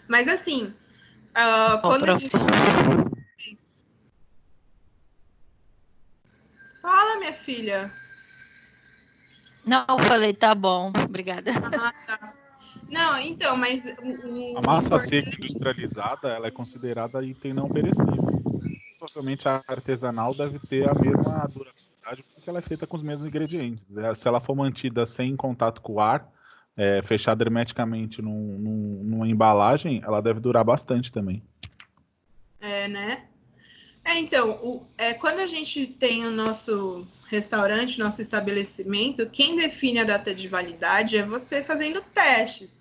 Speaker 1: Mas assim, quando a gente... Fala, minha filha.
Speaker 4: Não, eu falei, tá bom, obrigada.
Speaker 1: Tá. Não, então, mas...
Speaker 5: A massa seca industrializada, ela é considerada item não perecível. Provavelmente a artesanal deve ter a mesma durabilidade, porque ela é feita com os mesmos ingredientes. Se ela for mantida sem contato com o ar, fechada hermeticamente numa embalagem, ela deve durar bastante também.
Speaker 1: Né? Então, quando a gente tem o nosso restaurante, nosso estabelecimento, quem define a data de validade é você fazendo testes.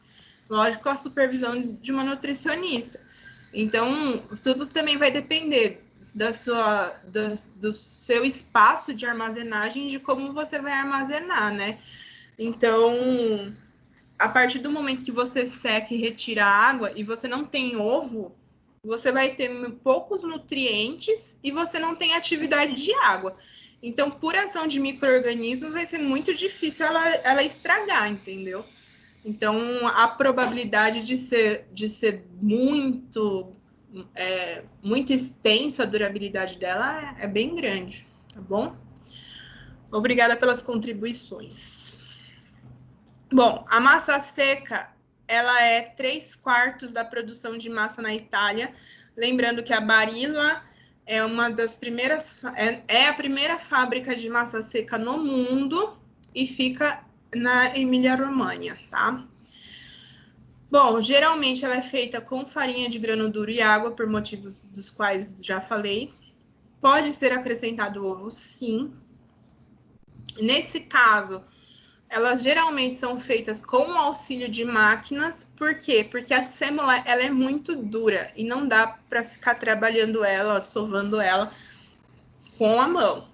Speaker 1: Lógico, com a supervisão de uma nutricionista. Então, tudo também vai depender do seu espaço de armazenagem, de como você vai armazenar, né? Então, a partir do momento que você seca e retira a água e você não tem ovo, você vai ter poucos nutrientes e você não tem atividade de água. Então, por ação de micro-organismos, vai ser muito difícil ela estragar, entendeu? Então, a probabilidade de ser muito extensa a durabilidade dela é bem grande, tá bom? Obrigada pelas contribuições. Bom, a massa seca, ela é 3/4 da produção de massa na Itália. Lembrando que a Barilla é uma das primeiras, é a primeira fábrica de massa seca no mundo e fica na Emília-Romanha, tá? Bom, geralmente ela é feita com farinha de grano duro e água, por motivos dos quais já falei. Pode ser acrescentado ovo, sim. Nesse caso, elas geralmente são feitas com o auxílio de máquinas. Por quê? Porque a sêmola ela é muito dura e não dá para ficar trabalhando ela, sovando ela com a mão.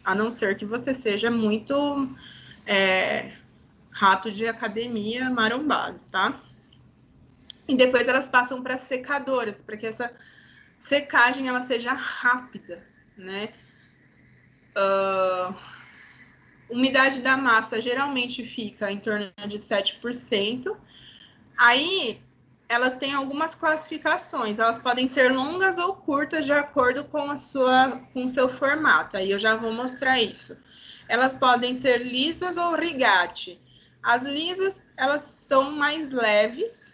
Speaker 1: A não ser que você seja muito rato de academia marombado, tá? E depois elas passam para secadoras, para que essa secagem ela seja rápida, né? Umidade da massa geralmente fica em torno de 7%. Aí, elas têm algumas classificações. Elas podem ser longas ou curtas, de acordo com o seu formato. Aí eu já vou mostrar isso. Elas podem ser lisas ou rigate. As lisas, elas são mais leves,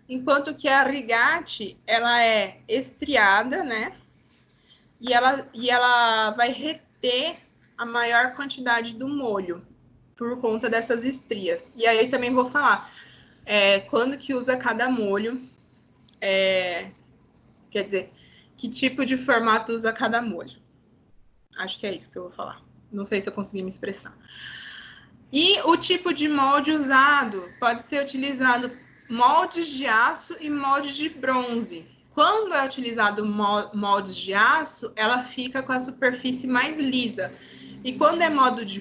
Speaker 1: enquanto que a rigate, ela é estriada, né? E ela vai reter a maior quantidade do molho por conta dessas estrias. E aí também vou falar quando que usa cada molho, quer dizer, que tipo de formato usa cada molho. Acho que é isso que eu vou falar. Não sei se eu consegui me expressar. E o tipo de molde usado pode ser utilizado moldes de aço e moldes de bronze. Quando é utilizado moldes de aço, ela fica com a superfície mais lisa. E quando é moldes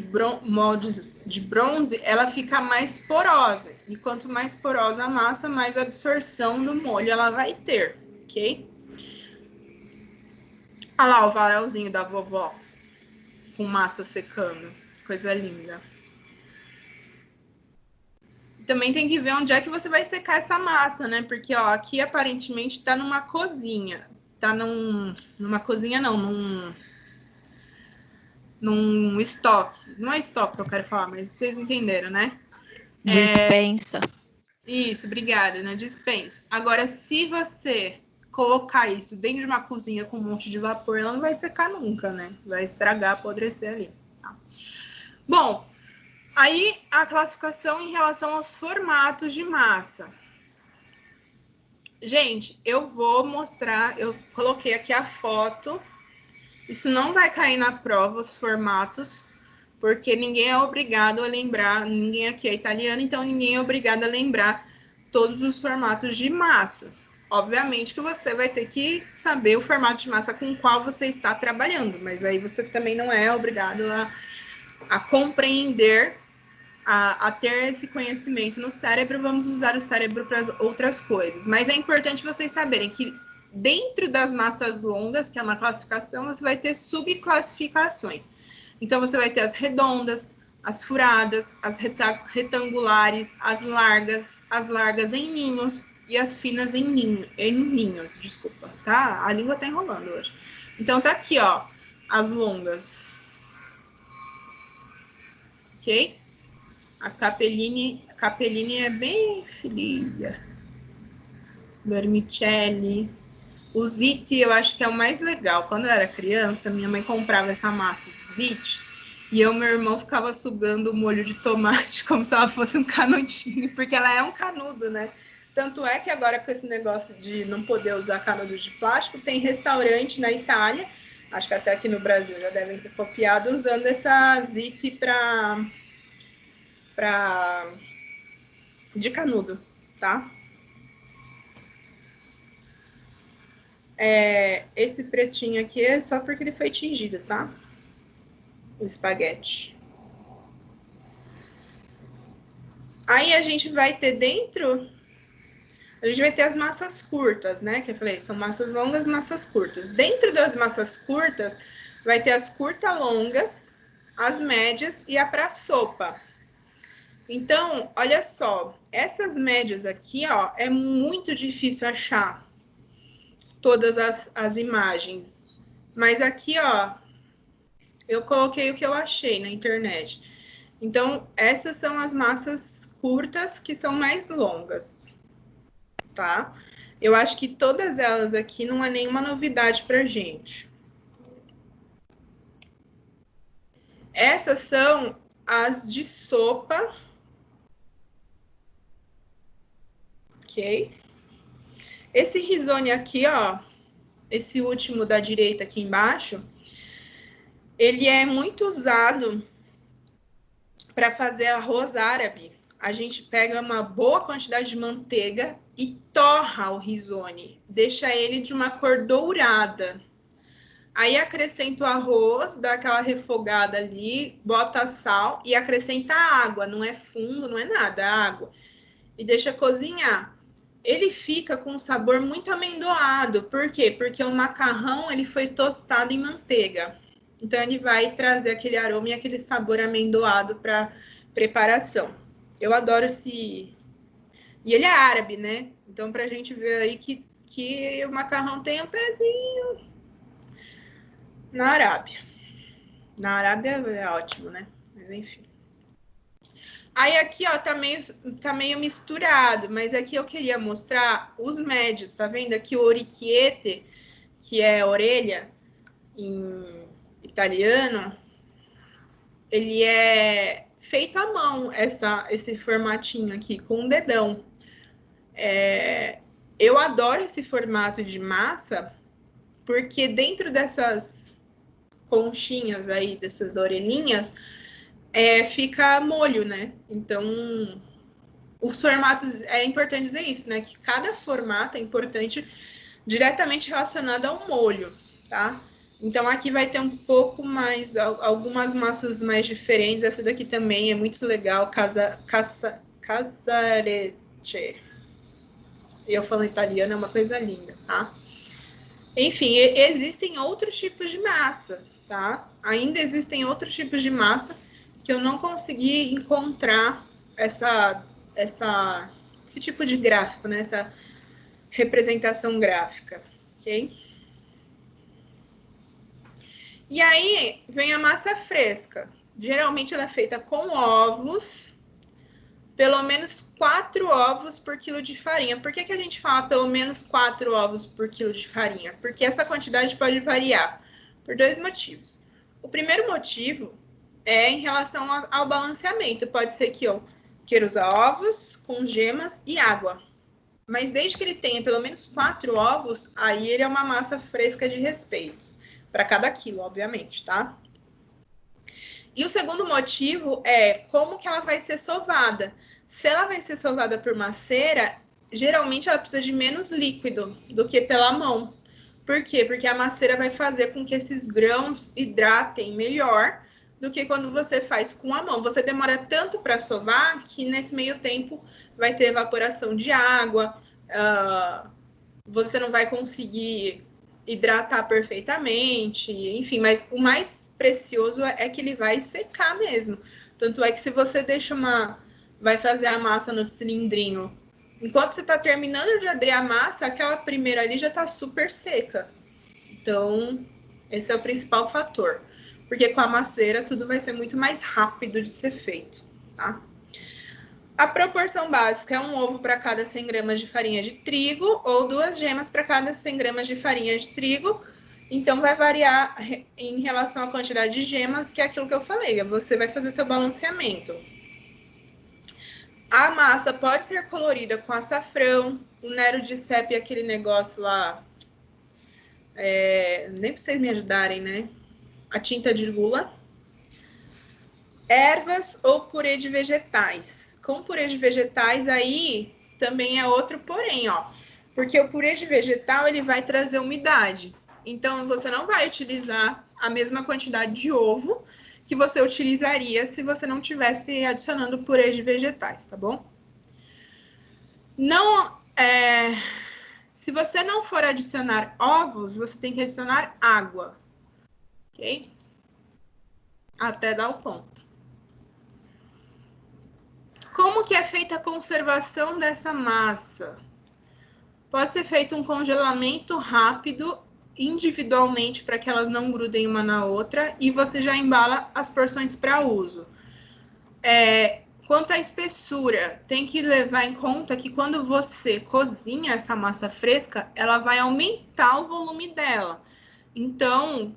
Speaker 1: de bronze, ela fica mais porosa. E quanto mais porosa a massa, mais absorção do molho ela vai ter, ok? Olha lá o varalzinho da vovó com massa secando. Coisa linda. Também tem que ver onde é que você vai secar essa massa, né? Porque, ó, aqui aparentemente tá numa cozinha. Tá numa cozinha, não, num estoque. Não é estoque que eu quero falar, mas vocês entenderam, né?
Speaker 4: Dispensa.
Speaker 1: Isso, obrigada, na dispensa. Agora, se você colocar isso dentro de uma cozinha com um monte de vapor, ela não vai secar nunca, né? Vai estragar, apodrecer ali. Tá? Bom, aí a classificação em relação aos formatos de massa. Gente, eu vou mostrar, eu coloquei aqui a foto. Isso não vai cair na prova, os formatos, porque ninguém é obrigado a lembrar, ninguém aqui é italiano, então ninguém é obrigado a lembrar todos os formatos de massa. Obviamente que você vai ter que saber o formato de massa com o qual você está trabalhando, mas aí você também não é obrigado a compreender, a ter esse conhecimento no cérebro. Vamos usar o cérebro para outras coisas. Mas é importante vocês saberem que dentro das massas longas, que é uma classificação, você vai ter subclassificações. Então, você vai ter as redondas, as furadas, as retangulares, as largas em ninhos e as finas em ninhos, desculpa, tá? A língua tá enrolando hoje. Então, tá aqui, ó, as longas. Ok? A Capellini é bem filha. Vermicelli. O Ziti eu acho que é o mais legal. Quando eu era criança, minha mãe comprava essa massa de Ziti e eu e meu irmão ficava sugando o molho de tomate como se ela fosse um canudinho, porque ela é um canudo, né? Tanto é que agora com esse negócio de não poder usar canudo de plástico, tem restaurante na Itália, acho que até aqui no Brasil já devem ter copiado, usando essa Ziti de canudo, tá? esse pretinho aqui é só porque ele foi tingido, tá? O espaguete. Aí a gente vai ter dentro... A gente vai ter as massas curtas, né? Que eu falei, são massas longas e massas curtas. Dentro das massas curtas, vai ter as curta-longas, as médias e a para sopa. Então, olha só, essas médias aqui, ó, é muito difícil achar todas as imagens. Mas aqui, ó, eu coloquei o que eu achei na internet. Então, essas são as massas curtas que são mais longas. Tá? Eu acho que todas elas aqui não é nenhuma novidade pra gente. Essas são as de sopa. Ok? Esse risone aqui, ó, esse último da direita aqui embaixo, ele é muito usado para fazer arroz árabe. A gente pega uma boa quantidade de manteiga e torra o risone, deixa ele de uma cor dourada. Aí acrescenta o arroz, dá aquela refogada ali, bota sal e acrescenta água, não é fundo, não é nada, é água. E deixa cozinhar. Ele fica com um sabor muito amendoado. Por quê? Porque o macarrão ele foi tostado em manteiga. Então ele vai trazer aquele aroma e aquele sabor amendoado para preparação. Eu adoro esse... E ele é árabe, né? Então, pra gente ver aí que o macarrão tem um pezinho na Arábia. Na Arábia é ótimo, né? Mas enfim. Aí aqui, ó, tá meio misturado, mas aqui eu queria mostrar os médios, tá vendo? Aqui o orecchiette, que é orelha em italiano, ele é feito à mão, esse formatinho aqui, com um dedão. Eu adoro esse formato de massa, porque dentro dessas conchinhas aí, dessas orelhinhas, fica molho, né? Então, os formatos, é importante dizer isso, né? Que cada formato é importante diretamente relacionado ao molho, tá? Então, aqui vai ter um pouco mais, algumas massas mais diferentes. Essa daqui também é muito legal, casarete. Eu falo italiano, é uma coisa linda, tá? Enfim, existem outros tipos de massa, tá? Ainda existem outros tipos de massa que eu não consegui encontrar esse tipo de gráfico, né? Essa representação gráfica, ok? E aí vem a massa fresca. Geralmente ela é feita com ovos, pelo menos 4 ovos por quilo de farinha. Por que a gente fala pelo menos 4 ovos por quilo de farinha? Porque essa quantidade pode variar por 2 motivos. O primeiro motivo é em relação ao balanceamento. Pode ser que eu queira usar ovos com gemas e água. Mas desde que ele tenha pelo menos 4 ovos, aí ele é uma massa fresca de respeito. Para cada quilo, obviamente, tá? E o segundo motivo é como que ela vai ser sovada. Se ela vai ser sovada por maceira, geralmente ela precisa de menos líquido do que pela mão. Por quê? Porque a maceira vai fazer com que esses grãos hidratem melhor do que quando você faz com a mão. Você demora tanto para sovar que nesse meio tempo vai ter evaporação de água, você não vai conseguir hidratar perfeitamente, enfim, mas o mais precioso é que ele vai secar mesmo. Tanto é que se você deixa vai fazer a massa no cilindrinho, enquanto você está terminando de abrir a massa, aquela primeira ali já está super seca. Então, esse é o principal fator. Porque com a maceira tudo vai ser muito mais rápido de ser feito, tá? A proporção básica é um ovo para cada 100 gramas de farinha de trigo ou 2 gemas para cada 100 gramas de farinha de trigo. Então, vai variar em relação à quantidade de gemas, que é aquilo que eu falei. Você vai fazer seu balanceamento. A massa pode ser colorida com açafrão, o nero de sépia, aquele negócio lá... nem para vocês me ajudarem, né? A tinta de lula. Ervas ou purê de vegetais. Com purê de vegetais, aí também é outro porém, ó. Porque o purê de vegetal, ele vai trazer umidade. Então, você não vai utilizar a mesma quantidade de ovo que você utilizaria se você não tivesse adicionando purê de vegetais, tá bom? Se você não for adicionar ovos, você tem que adicionar água, ok? Até dar o ponto. Como que é feita a conservação dessa massa? Pode ser feito um congelamento rápido, individualmente, para que elas não grudem uma na outra, e você já embala as porções para uso. Quanto à espessura, tem que levar em conta que quando você cozinha essa massa fresca, ela vai aumentar o volume dela. Então,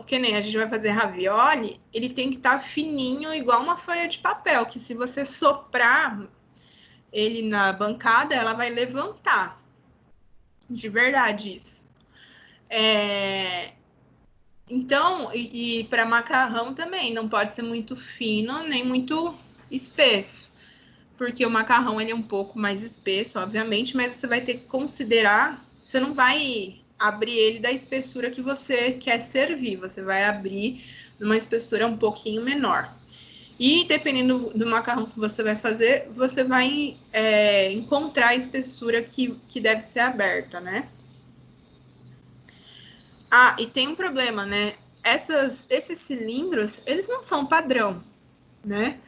Speaker 1: que nem a gente vai fazer ravioli, ele tem que estar fininho, igual uma folha de papel, que se você soprar ele na bancada, ela vai levantar. De verdade, isso. Então, e para macarrão também, não pode ser muito fino, nem muito espesso. Porque o macarrão, ele é um pouco mais espesso, obviamente, mas você vai ter que considerar, você não vai abrir ele da espessura que você quer servir, você vai abrir numa espessura um pouquinho menor. E dependendo do macarrão que você vai fazer, você vai encontrar a espessura que deve ser aberta, né? Ah, e tem um problema, né? Esses cilindros, eles não são padrão, né?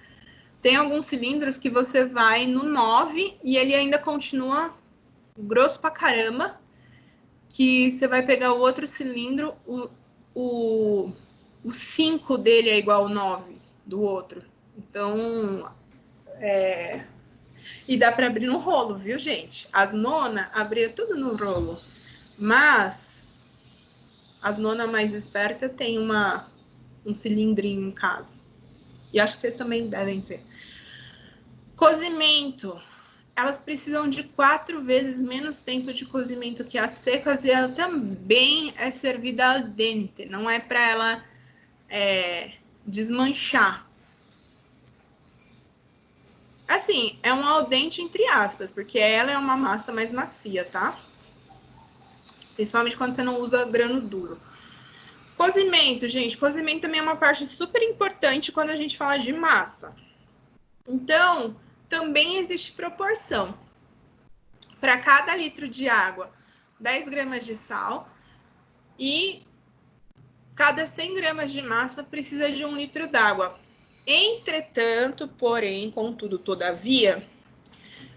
Speaker 1: Tem alguns cilindros que você vai no 9 e ele ainda continua grosso pra caramba, que você vai pegar o outro cilindro, o 5 dele é igual ao 9 do outro. Então, e dá para abrir no rolo, viu, gente? As nona abria tudo no rolo, mas as nona mais espertas tem um cilindrinho em casa. E acho que vocês também devem ter. Cozimento. Elas precisam de 4 vezes menos tempo de cozimento que as secas e ela também é servida al dente. Não é para ela desmanchar. Assim, é um al dente entre aspas, porque ela é uma massa mais macia, tá? Principalmente quando você não usa grano duro. Cozimento, gente. Cozimento também é uma parte super importante quando a gente fala de massa. Então, também existe proporção. Para cada litro de água, 10 gramas de sal. E cada 100 gramas de massa precisa de 1 litro d'água. Entretanto, porém, contudo, todavia,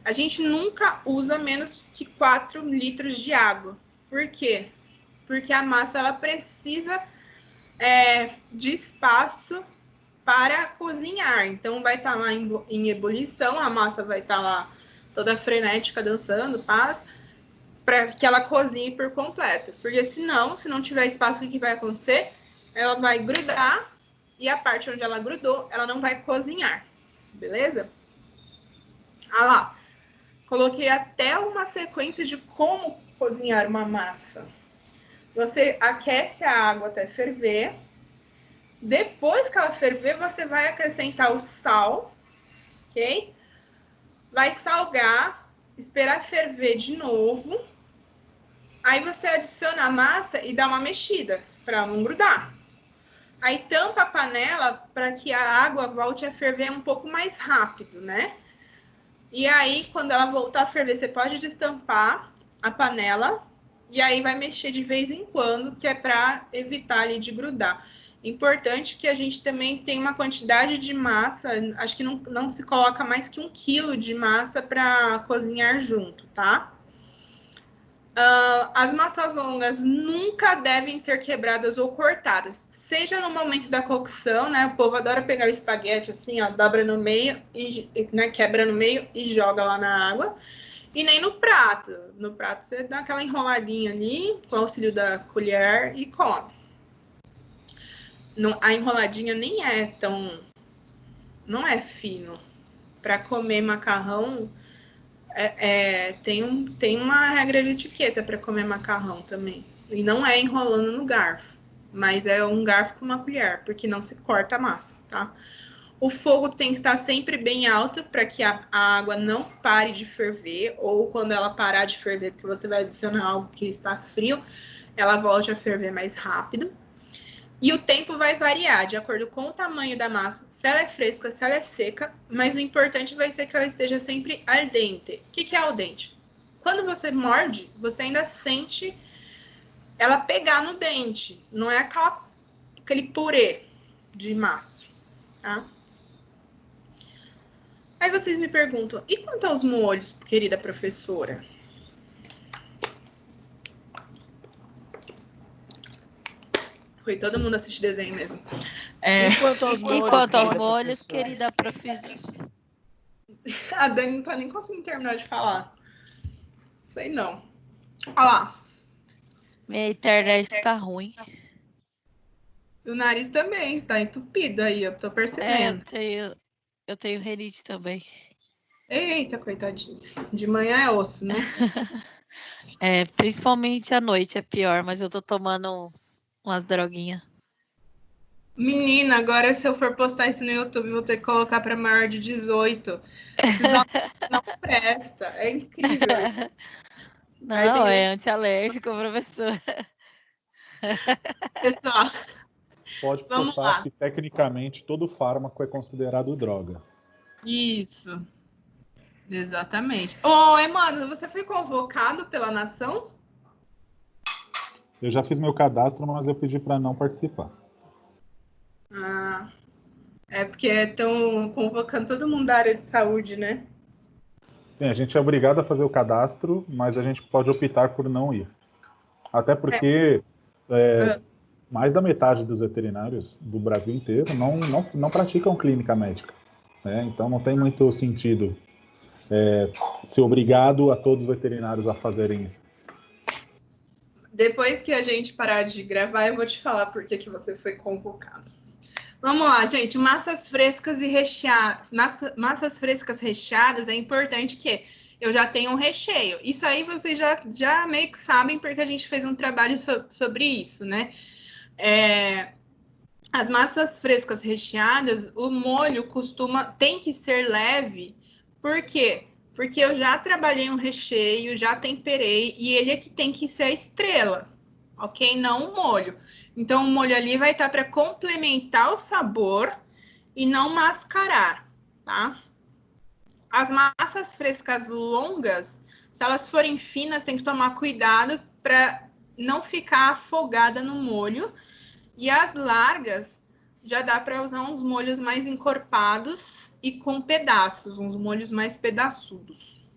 Speaker 1: a gente nunca usa menos que 4 litros de água. Por quê? Porque a massa ela precisa de espaço para cozinhar. Então, vai estar lá em ebulição, a massa vai estar lá toda frenética, dançando, para que ela cozinhe por completo. Porque senão, se não tiver espaço, o que vai acontecer? Ela vai grudar e a parte onde ela grudou, ela não vai cozinhar. Beleza? Ah lá. Coloquei até uma sequência de como cozinhar uma massa. Você aquece a água até ferver. Depois que ela ferver, você vai acrescentar o sal, ok? Vai salgar, esperar ferver de novo. Aí você adiciona a massa e dá uma mexida para não grudar. Aí tampa a panela para que a água volte a ferver um pouco mais rápido, né? E aí, quando ela voltar a ferver, você pode destampar a panela e aí vai mexer de vez em quando, que é para evitar ali de grudar. Importante que a gente também tenha uma quantidade de massa, acho que não se coloca mais que 1 quilo de massa para cozinhar junto, tá? As massas longas nunca devem ser quebradas ou cortadas, seja no momento da cocção, né? O povo adora pegar o espaguete assim, ó, dobra no meio, né, quebra no meio e joga lá na água. E nem no prato. No prato você dá aquela enroladinha ali, com o auxílio da colher e come. A enroladinha nem é tão... não é fino. Para comer macarrão, tem uma regra de etiqueta para comer macarrão também. E não é enrolando no garfo, mas é um garfo com uma colher, porque não se corta a massa, tá? O fogo tem que estar sempre bem alto para que a água não pare de ferver, ou quando ela parar de ferver, porque você vai adicionar algo que está frio, ela volte a ferver mais rápido. E o tempo vai variar de acordo com o tamanho da massa, se ela é fresca, se ela é seca, mas o importante vai ser que ela esteja sempre al dente. O que é al dente? Quando você morde, você ainda sente ela pegar no dente, não é aquele purê de massa, tá? Aí vocês me perguntam, e quanto aos molhos, querida professora? Foi todo mundo assistir desenho mesmo.
Speaker 6: E quanto aos molhos,
Speaker 4: Enquanto aos
Speaker 6: querida
Speaker 4: molhos,
Speaker 6: professora?
Speaker 4: querida professora.
Speaker 1: A Dani não tá nem conseguindo terminar de falar. Sei não. Olha lá.
Speaker 4: Minha internet tá ruim.
Speaker 1: O nariz também tá entupido aí, eu tô
Speaker 4: É,
Speaker 1: percebendo.
Speaker 4: eu tenho rinite também.
Speaker 1: Eita, coitadinha. De manhã é osso, né?
Speaker 4: É, principalmente à noite é pior, mas eu tô tomando umas droguinhas.
Speaker 1: Menina, agora se eu for postar isso no YouTube, vou ter que colocar pra maior de 18. Não presta. É incrível. Aí
Speaker 4: Não,
Speaker 1: tem
Speaker 4: é antialérgico, professor.
Speaker 1: pessoal,
Speaker 5: Pode
Speaker 1: vamos
Speaker 5: postar
Speaker 1: lá.
Speaker 5: que tecnicamente todo fármaco é considerado droga.
Speaker 1: Isso. Exatamente. Ô, Emmanuel, você foi convocado pela nação?
Speaker 5: Eu já fiz meu cadastro, mas eu pedi para não participar.
Speaker 1: Ah, é porque estão convocando todo mundo da área de saúde, né?
Speaker 5: Sim, a gente é obrigado a fazer o cadastro, mas a gente pode optar por não ir. Até porque mais da metade dos veterinários do Brasil inteiro não praticam clínica médica, né? Então não tem muito sentido ser obrigado a todos os veterinários a fazerem isso.
Speaker 1: Depois que a gente parar de gravar, eu vou te falar por que você foi convocado. Vamos lá, gente. Massas frescas e recheadas. Massas frescas recheadas é importante que eu já tenho um recheio. Isso aí vocês já meio que sabem, porque a gente fez um trabalho sobre isso, né? As massas frescas recheadas, o molho tem que ser leve. Por quê? Porque eu já trabalhei um recheio, já temperei, e ele é que tem que ser a estrela, ok? Não o molho. Então, o molho ali vai estar para complementar o sabor e não mascarar, tá? As massas frescas longas, se elas forem finas, tem que tomar cuidado para não ficar afogada no molho. E as largas, já dá para usar uns molhos mais encorpados e com pedaços, uns molhos mais pedaçudos.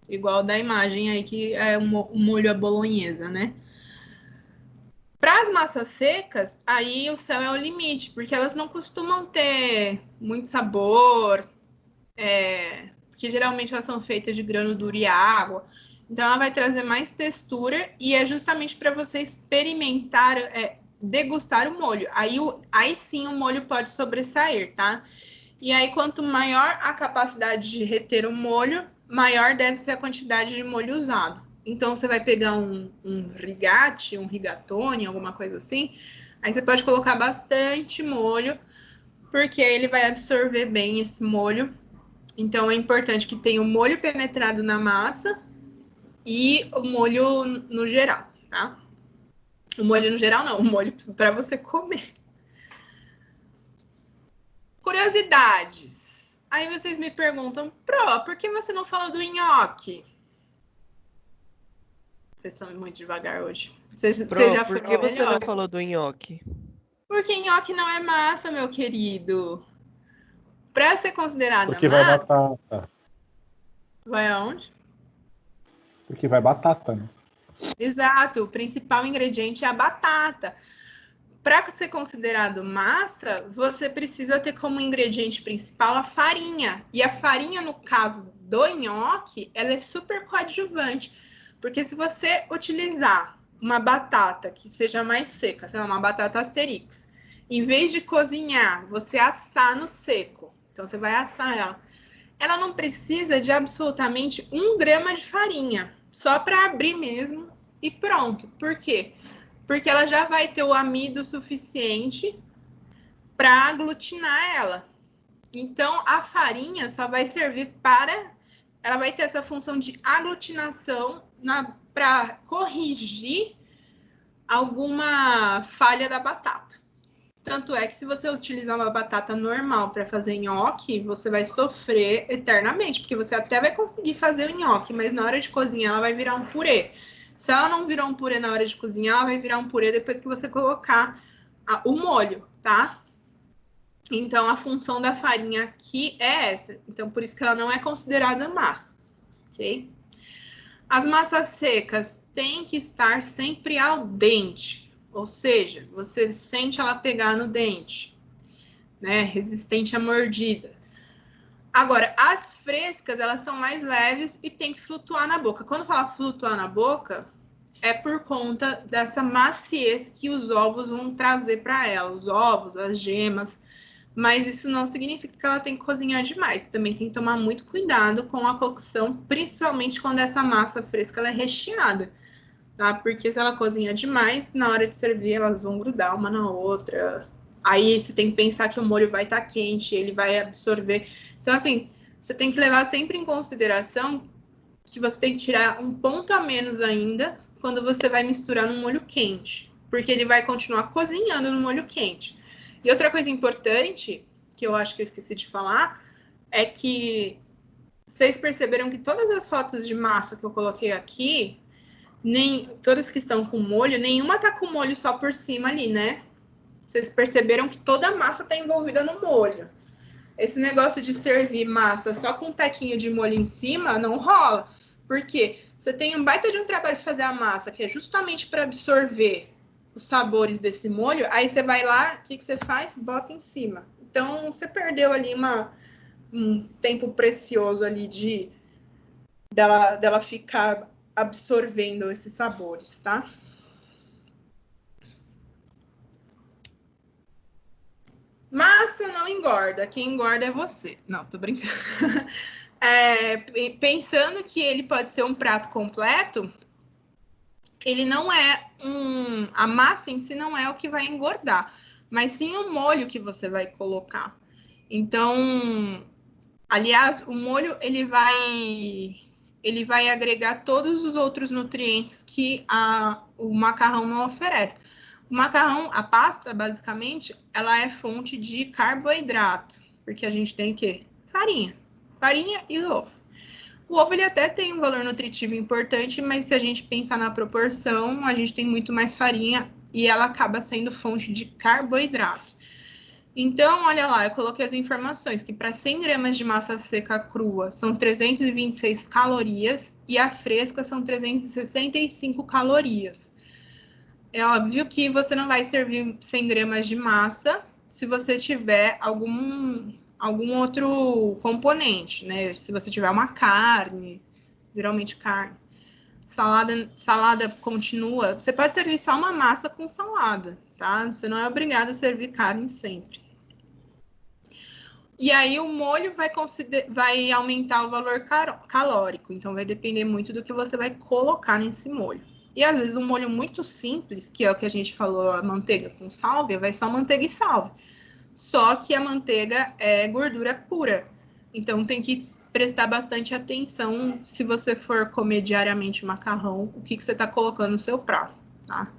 Speaker 1: Igual da imagem aí, que é um molho à bolonhesa, né? Para as massas secas, aí o céu é o limite, porque elas não costumam ter muito sabor, porque geralmente elas são feitas de grano duro e água. Então, ela vai trazer mais textura e é justamente para você experimentar, degustar o molho. Aí sim o molho pode sobressair, tá? E aí, quanto maior a capacidade de reter o molho, maior deve ser a quantidade de molho usado. Então, você vai pegar um rigate, um rigatone, alguma coisa assim. Aí você pode colocar bastante molho, porque ele vai absorver bem esse molho. Então, é importante que tenha o molho penetrado na massa e o molho no geral, tá? O molho no geral não, o molho para você comer. Curiosidades. Aí vocês me perguntam, por que você não falou do nhoque? Vocês estão muito devagar hoje.
Speaker 6: Por que você não falou do nhoque?
Speaker 1: Porque nhoque não é massa, meu querido. Para ser considerada
Speaker 5: Porque
Speaker 1: massa...
Speaker 5: vai batata.
Speaker 1: Vai aonde?
Speaker 5: Porque vai batata, né?
Speaker 1: Exato, o principal ingrediente é a batata. Para ser considerado massa, você precisa ter como ingrediente principal a farinha. E a farinha, no caso do nhoque, ela é super coadjuvante. Porque se você utilizar uma batata que seja mais seca, sei lá, uma batata Asterix, em vez de cozinhar, você assar no seco. Então, você vai assar ela. Ela não precisa de absolutamente 1 grama de farinha. Só para abrir mesmo e pronto. Por quê? Porque ela já vai ter o amido suficiente para aglutinar ela. Então, a farinha só vai servir para... Ela vai ter essa função de aglutinação para corrigir alguma falha da batata. Tanto é que se você utilizar uma batata normal para fazer nhoque, você vai sofrer eternamente, porque você até vai conseguir fazer o nhoque, mas na hora de cozinhar ela vai virar um purê. Se ela não virar um purê na hora de cozinhar, ela vai virar um purê depois que você colocar o molho, tá? Então, a função da farinha aqui é essa. Então, por isso que ela não é considerada massa, ok? As massas secas têm que estar sempre al dente, ou seja, você sente ela pegar no dente, né? Resistente à mordida. Agora, as frescas, elas são mais leves e tem que flutuar na boca. Quando fala flutuar na boca, é por conta dessa maciez que os ovos vão trazer para ela, os ovos, as gemas. Mas isso não significa que ela tem que cozinhar demais. Também tem que tomar muito cuidado com a cocção, principalmente quando essa massa fresca ela é recheada, tá? Porque se ela cozinha demais, na hora de servir, elas vão grudar uma na outra. Aí você tem que pensar que o molho vai estar quente, ele vai absorver. Então, assim, você tem que levar sempre em consideração que você tem que tirar um ponto a menos ainda quando você vai misturar no molho quente, porque ele vai continuar cozinhando no molho quente. E outra coisa importante, que eu acho que eu esqueci de falar, é que vocês perceberam que todas as fotos de massa que eu coloquei aqui, todas que estão com molho, nenhuma tá com molho só por cima ali, né? Vocês perceberam que toda a massa tá envolvida no molho. Esse negócio de servir massa só com um taquinho de molho em cima não rola. Por quê? Você tem um baita de um trabalho de fazer a massa, que é justamente para absorver os sabores desse molho, aí você vai lá, o que você faz? Bota em cima. Então, você perdeu ali um tempo precioso ali dela ficar absorvendo esses sabores, tá? Massa não engorda, quem engorda é você. Não, tô brincando. Pensando que ele pode ser um prato completo, ele não é a massa em si não é o que vai engordar, mas sim o molho que você vai colocar. Então, aliás, o molho ele vai agregar todos os outros nutrientes que o macarrão não oferece. O macarrão, a pasta, basicamente, ela é fonte de carboidrato, porque a gente tem o quê? Farinha e ovo. O ovo ele até tem um valor nutritivo importante, mas se a gente pensar na proporção, a gente tem muito mais farinha e ela acaba sendo fonte de carboidrato. Então, olha lá, eu coloquei as informações que para 100 gramas de massa seca crua são 326 calorias e a fresca são 365 calorias. É óbvio que você não vai servir 100 gramas de massa se você tiver algum outro componente, né? Se você tiver uma carne, geralmente carne. Salada continua. Você pode servir só uma massa com salada, tá? Você não é obrigado a servir carne sempre. E aí o molho vai aumentar o valor calórico, então vai depender muito do que você vai colocar nesse molho. E às vezes um molho muito simples, que é o que a gente falou, a manteiga com sálvia, vai só manteiga e sálvia. Só que a manteiga é gordura pura. Então tem que prestar bastante atenção se você for comer diariamente macarrão, o que você está colocando no seu prato, tá?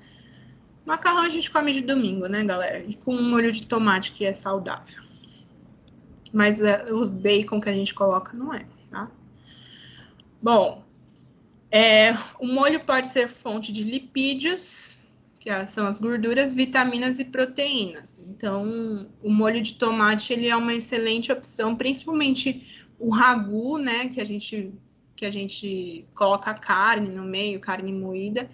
Speaker 1: Macarrão a gente come de domingo, né, galera? E com um molho de tomate que é saudável. Mas os bacon que a gente coloca não é, tá? Bom, o molho pode ser fonte de lipídios, que são as gorduras, vitaminas e proteínas. Então, o molho de tomate ele é uma excelente opção, principalmente o ragu, né, que a gente coloca carne no meio, carne moída.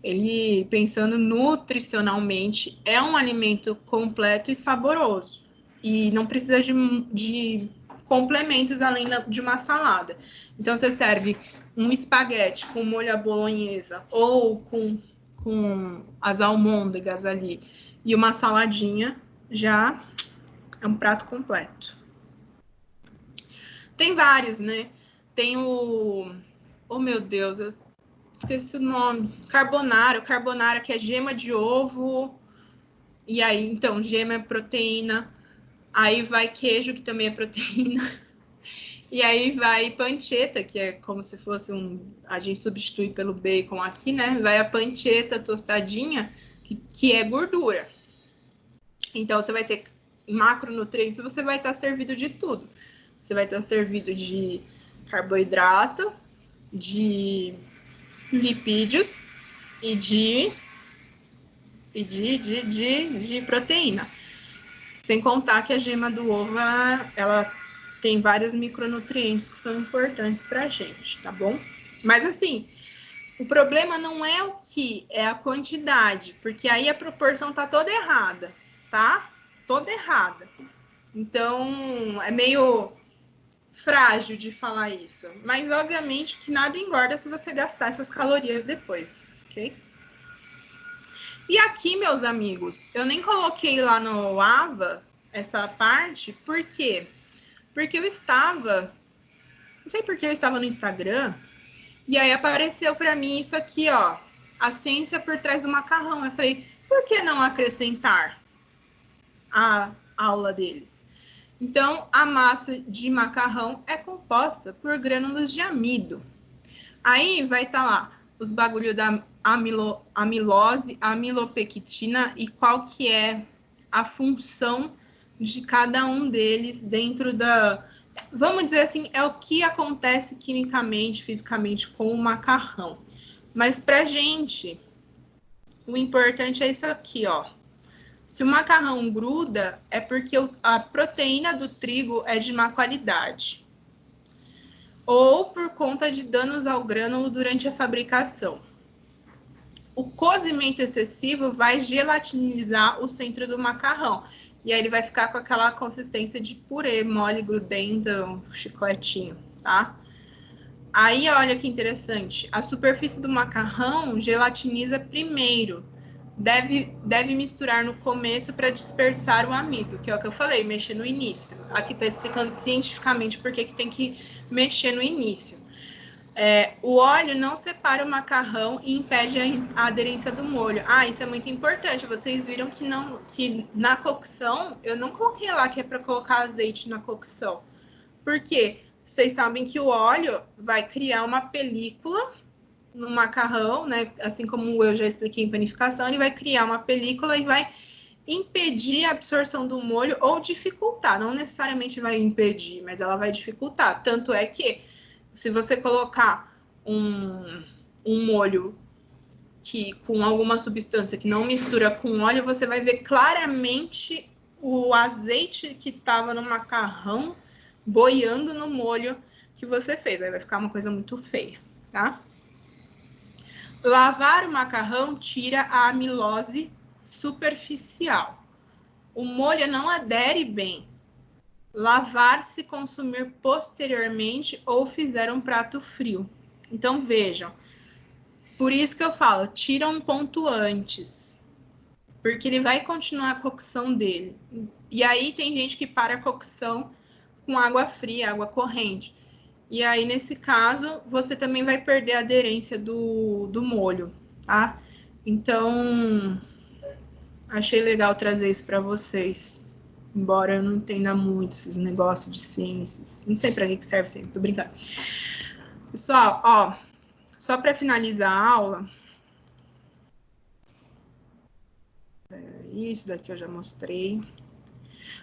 Speaker 1: Ele, pensando nutricionalmente, é um alimento completo e saboroso. E não precisa de complementos além de uma salada. Então, você serve um espaguete com molho à bolonhesa ou com as almôndegas ali e uma saladinha, já é um prato completo. Tem vários, né? Tem oh meu Deus, eu esqueci o nome, carbonara, que é gema de ovo, e aí, então, gema é proteína. Aí vai queijo, que também é proteína. E aí vai panceta, que é como se fosse a gente substitui pelo bacon aqui, né? Vai a panceta tostadinha, que é gordura. Então, você vai ter macronutrientes, você vai estar servido de tudo. Você vai estar servido de carboidrato, de lipídios e de proteína. Sem contar que a gema do ovo, ela tem vários micronutrientes que são importantes pra gente, tá bom? Mas assim, o problema não é o que, é a quantidade, porque aí a proporção tá toda errada, tá? Toda errada. Então, é meio frágil de falar isso. Mas, obviamente, que nada engorda se você gastar essas calorias depois, ok? E aqui, meus amigos, eu nem coloquei lá no AVA essa parte, por quê? Porque eu estava, não sei por que eu estava no Instagram, e aí apareceu para mim isso aqui, ó, a ciência por trás do macarrão. Eu falei, por que não acrescentar a aula deles? Então, a massa de macarrão é composta por grânulos de amido. Aí vai estar lá os bagulho da amilose, amilopectina e qual que é a função de cada um deles dentro da... Vamos dizer assim, é o que acontece quimicamente, fisicamente com o macarrão. Mas pra gente, o importante é isso aqui, ó. Se o macarrão gruda, é porque a proteína do trigo é de má qualidade. Ou por conta de danos ao grânulo durante a fabricação. O cozimento excessivo vai gelatinizar o centro do macarrão. E aí ele vai ficar com aquela consistência de purê, mole, grudento, um chicletinho, tá? Aí, olha que interessante. A superfície do macarrão gelatiniza primeiro. Deve misturar no começo para dispersar o amido, que é o que eu falei, mexer no início. Aqui está explicando cientificamente por que tem que mexer no início. O óleo não separa o macarrão e impede a aderência do molho. Ah, isso é muito importante. Vocês viram que na cocção, eu não coloquei lá que é para colocar azeite na cocção. Por quê? Vocês sabem que o óleo vai criar uma película no macarrão, né? Assim como eu já expliquei em panificação, ele vai criar uma película e vai impedir a absorção do molho ou dificultar. Não necessariamente vai impedir, mas ela vai dificultar. Tanto é que se você colocar um molho com alguma substância que não mistura com óleo, você vai ver claramente o azeite que estava no macarrão boiando no molho que você fez. Aí vai ficar uma coisa muito feia, tá? Lavar o macarrão tira a amilose superficial. O molho não adere bem. Lavar se consumir posteriormente ou fizer um prato frio. Então, vejam. Por isso que eu falo, tira um ponto antes. Porque ele vai continuar a cocção dele. E aí tem gente que para a cocção com água fria, água corrente. E aí, nesse caso, você também vai perder a aderência do molho, tá? Então, achei legal trazer isso para vocês. Embora eu não entenda muito esses negócios de ciências. Não sei para que serve ciência, tô brincando. Pessoal, ó, só para finalizar a aula. Isso daqui eu já mostrei.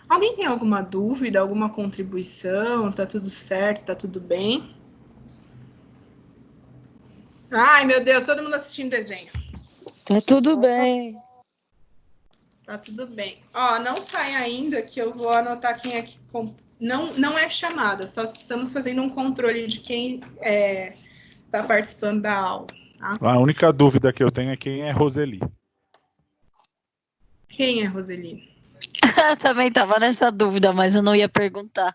Speaker 1: Alguém tem alguma dúvida, alguma contribuição? Tá tudo certo? Tá tudo bem? Ai, meu Deus, todo mundo assistindo desenho.
Speaker 3: Tá tudo bem.
Speaker 1: Tá tudo bem. Ó, não sai ainda que eu vou anotar quem é que... Não é chamada, só estamos fazendo um controle de quem está participando da aula. Tá?
Speaker 5: A única dúvida que eu tenho é quem é Roseli.
Speaker 1: Quem é Roseli?
Speaker 4: Eu também estava nessa dúvida, mas eu não ia perguntar.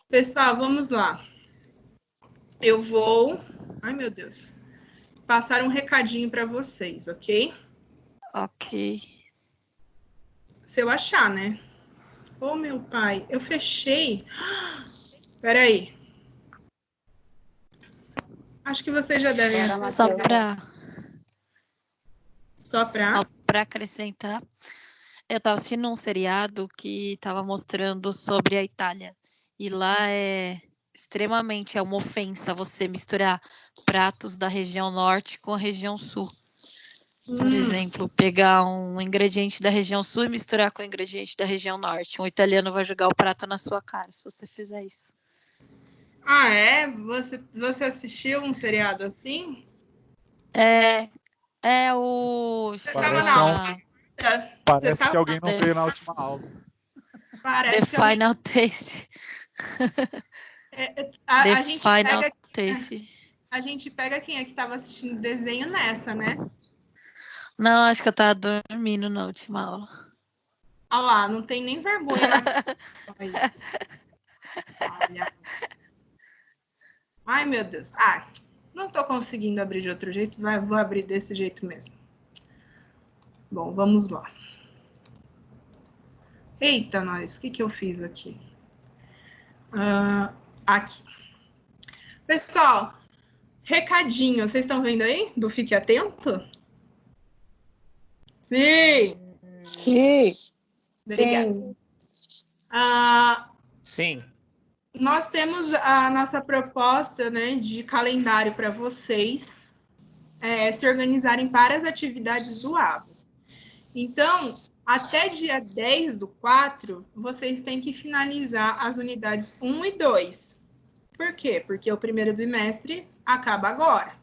Speaker 1: Pessoal, vamos lá. Eu vou... Ai, meu Deus. Passar um recadinho para vocês, ok?
Speaker 4: Ok.
Speaker 1: Se eu achar, né? Ô, meu pai, eu fechei. Peraí. Acho que vocês já devem...
Speaker 4: Só
Speaker 1: para
Speaker 4: para acrescentar, Eu tava assistindo um seriado que tava mostrando sobre a Itália. E lá é uma ofensa você misturar pratos da região norte com a região sul. Por exemplo, pegar um ingrediente da região sul e misturar com o ingrediente da região norte. Um italiano vai jogar o prato na sua cara se você fizer isso.
Speaker 1: Ah, é? Você assistiu um seriado assim?
Speaker 4: É o...
Speaker 1: Você
Speaker 5: Parece
Speaker 1: tava
Speaker 5: que
Speaker 1: na aula?
Speaker 5: Parece que alguém não
Speaker 4: The-
Speaker 5: veio na última aula.
Speaker 4: The
Speaker 1: Parece que alguém...
Speaker 4: Final Taste.
Speaker 1: A
Speaker 4: The
Speaker 1: gente
Speaker 4: Final
Speaker 1: pega,
Speaker 4: Taste.
Speaker 1: a gente pega quem é que estava assistindo desenho nessa, né?
Speaker 4: Não, acho que eu tava dormindo na última aula.
Speaker 1: Olha lá, não tem nem vergonha na cara. Olha. Ai, meu Deus. Ah, não tô conseguindo abrir de outro jeito, vou abrir desse jeito mesmo. Bom, vamos lá. Eita, nós, o que eu fiz aqui? Aqui. Pessoal, recadinho, vocês estão vendo aí? Do Fique Atento? Sim!
Speaker 3: Sim.
Speaker 1: Obrigada.
Speaker 2: Sim.
Speaker 1: Nós temos a nossa proposta, né, de calendário para vocês se organizarem para as atividades do AVA. Então, até dia 10/4, vocês têm que finalizar as unidades 1 e 2. Por quê? Porque o primeiro bimestre acaba agora.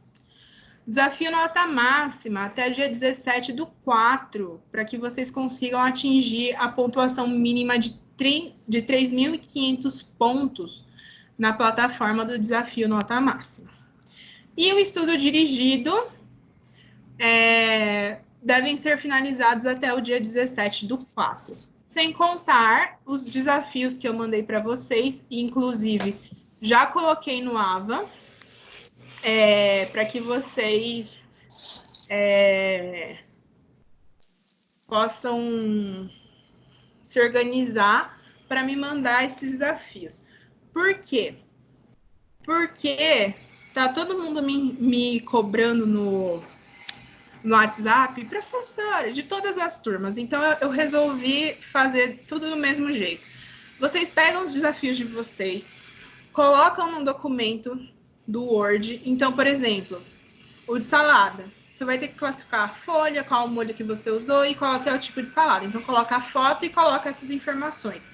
Speaker 1: Desafio nota máxima até dia 17/4, para que vocês consigam atingir a pontuação mínima de 3.500 pontos na plataforma do desafio nota máxima. E o estudo dirigido devem ser finalizados até o dia 17/4. Sem contar os desafios que eu mandei para vocês, inclusive já coloquei no AVA, para que vocês possam se organizar para me mandar esses desafios. Por quê? Porque tá todo mundo me cobrando no WhatsApp, professora, de todas as turmas. Então, eu resolvi fazer tudo do mesmo jeito. Vocês pegam os desafios de vocês, colocam num documento do Word. Então, por exemplo, o de salada. Você vai ter que classificar a folha, qual o molho que você usou e qual é o tipo de salada. Então, coloca a foto e coloca essas informações.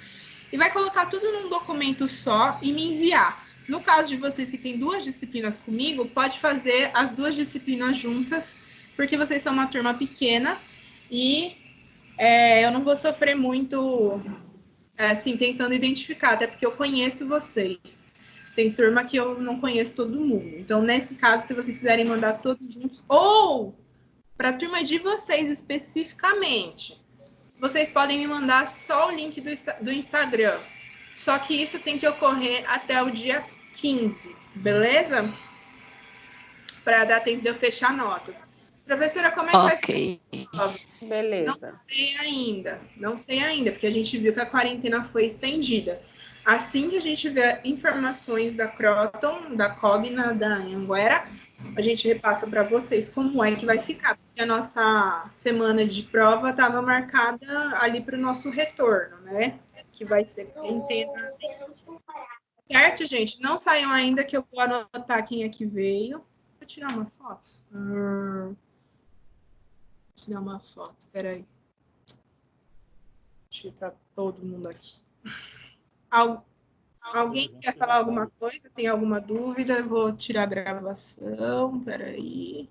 Speaker 1: E vai colocar tudo num documento só e me enviar. No caso de vocês que têm 2 disciplinas comigo, pode fazer as 2 disciplinas juntas, porque vocês são uma turma pequena e eu não vou sofrer muito, assim, tentando identificar, até porque eu conheço vocês. Tem turma que eu não conheço todo mundo. Então, nesse caso, se vocês quiserem mandar todos juntos, ou para a turma de vocês especificamente, vocês podem me mandar só o link do Instagram. Só que isso tem que ocorrer até o dia 15, beleza? Para dar tempo de eu fechar notas. Professora, como é que vai ficar?
Speaker 7: Beleza.
Speaker 1: Não sei ainda, porque a gente viu que a quarentena foi estendida. Assim que a gente tiver informações da Croton, da Cogna, da Anguera, a gente repassa para vocês como é que vai ficar, porque a nossa semana de prova estava marcada ali para o nosso retorno, né? Que vai ser quarentena. Certo, gente? Não saiam ainda, que eu vou anotar quem é que veio. Vou tirar uma foto. Tirar uma foto, peraí. Deixa eu tirar todo mundo aqui. Alguém quer falar alguma coisa? Tem alguma dúvida? Eu vou tirar a gravação, peraí.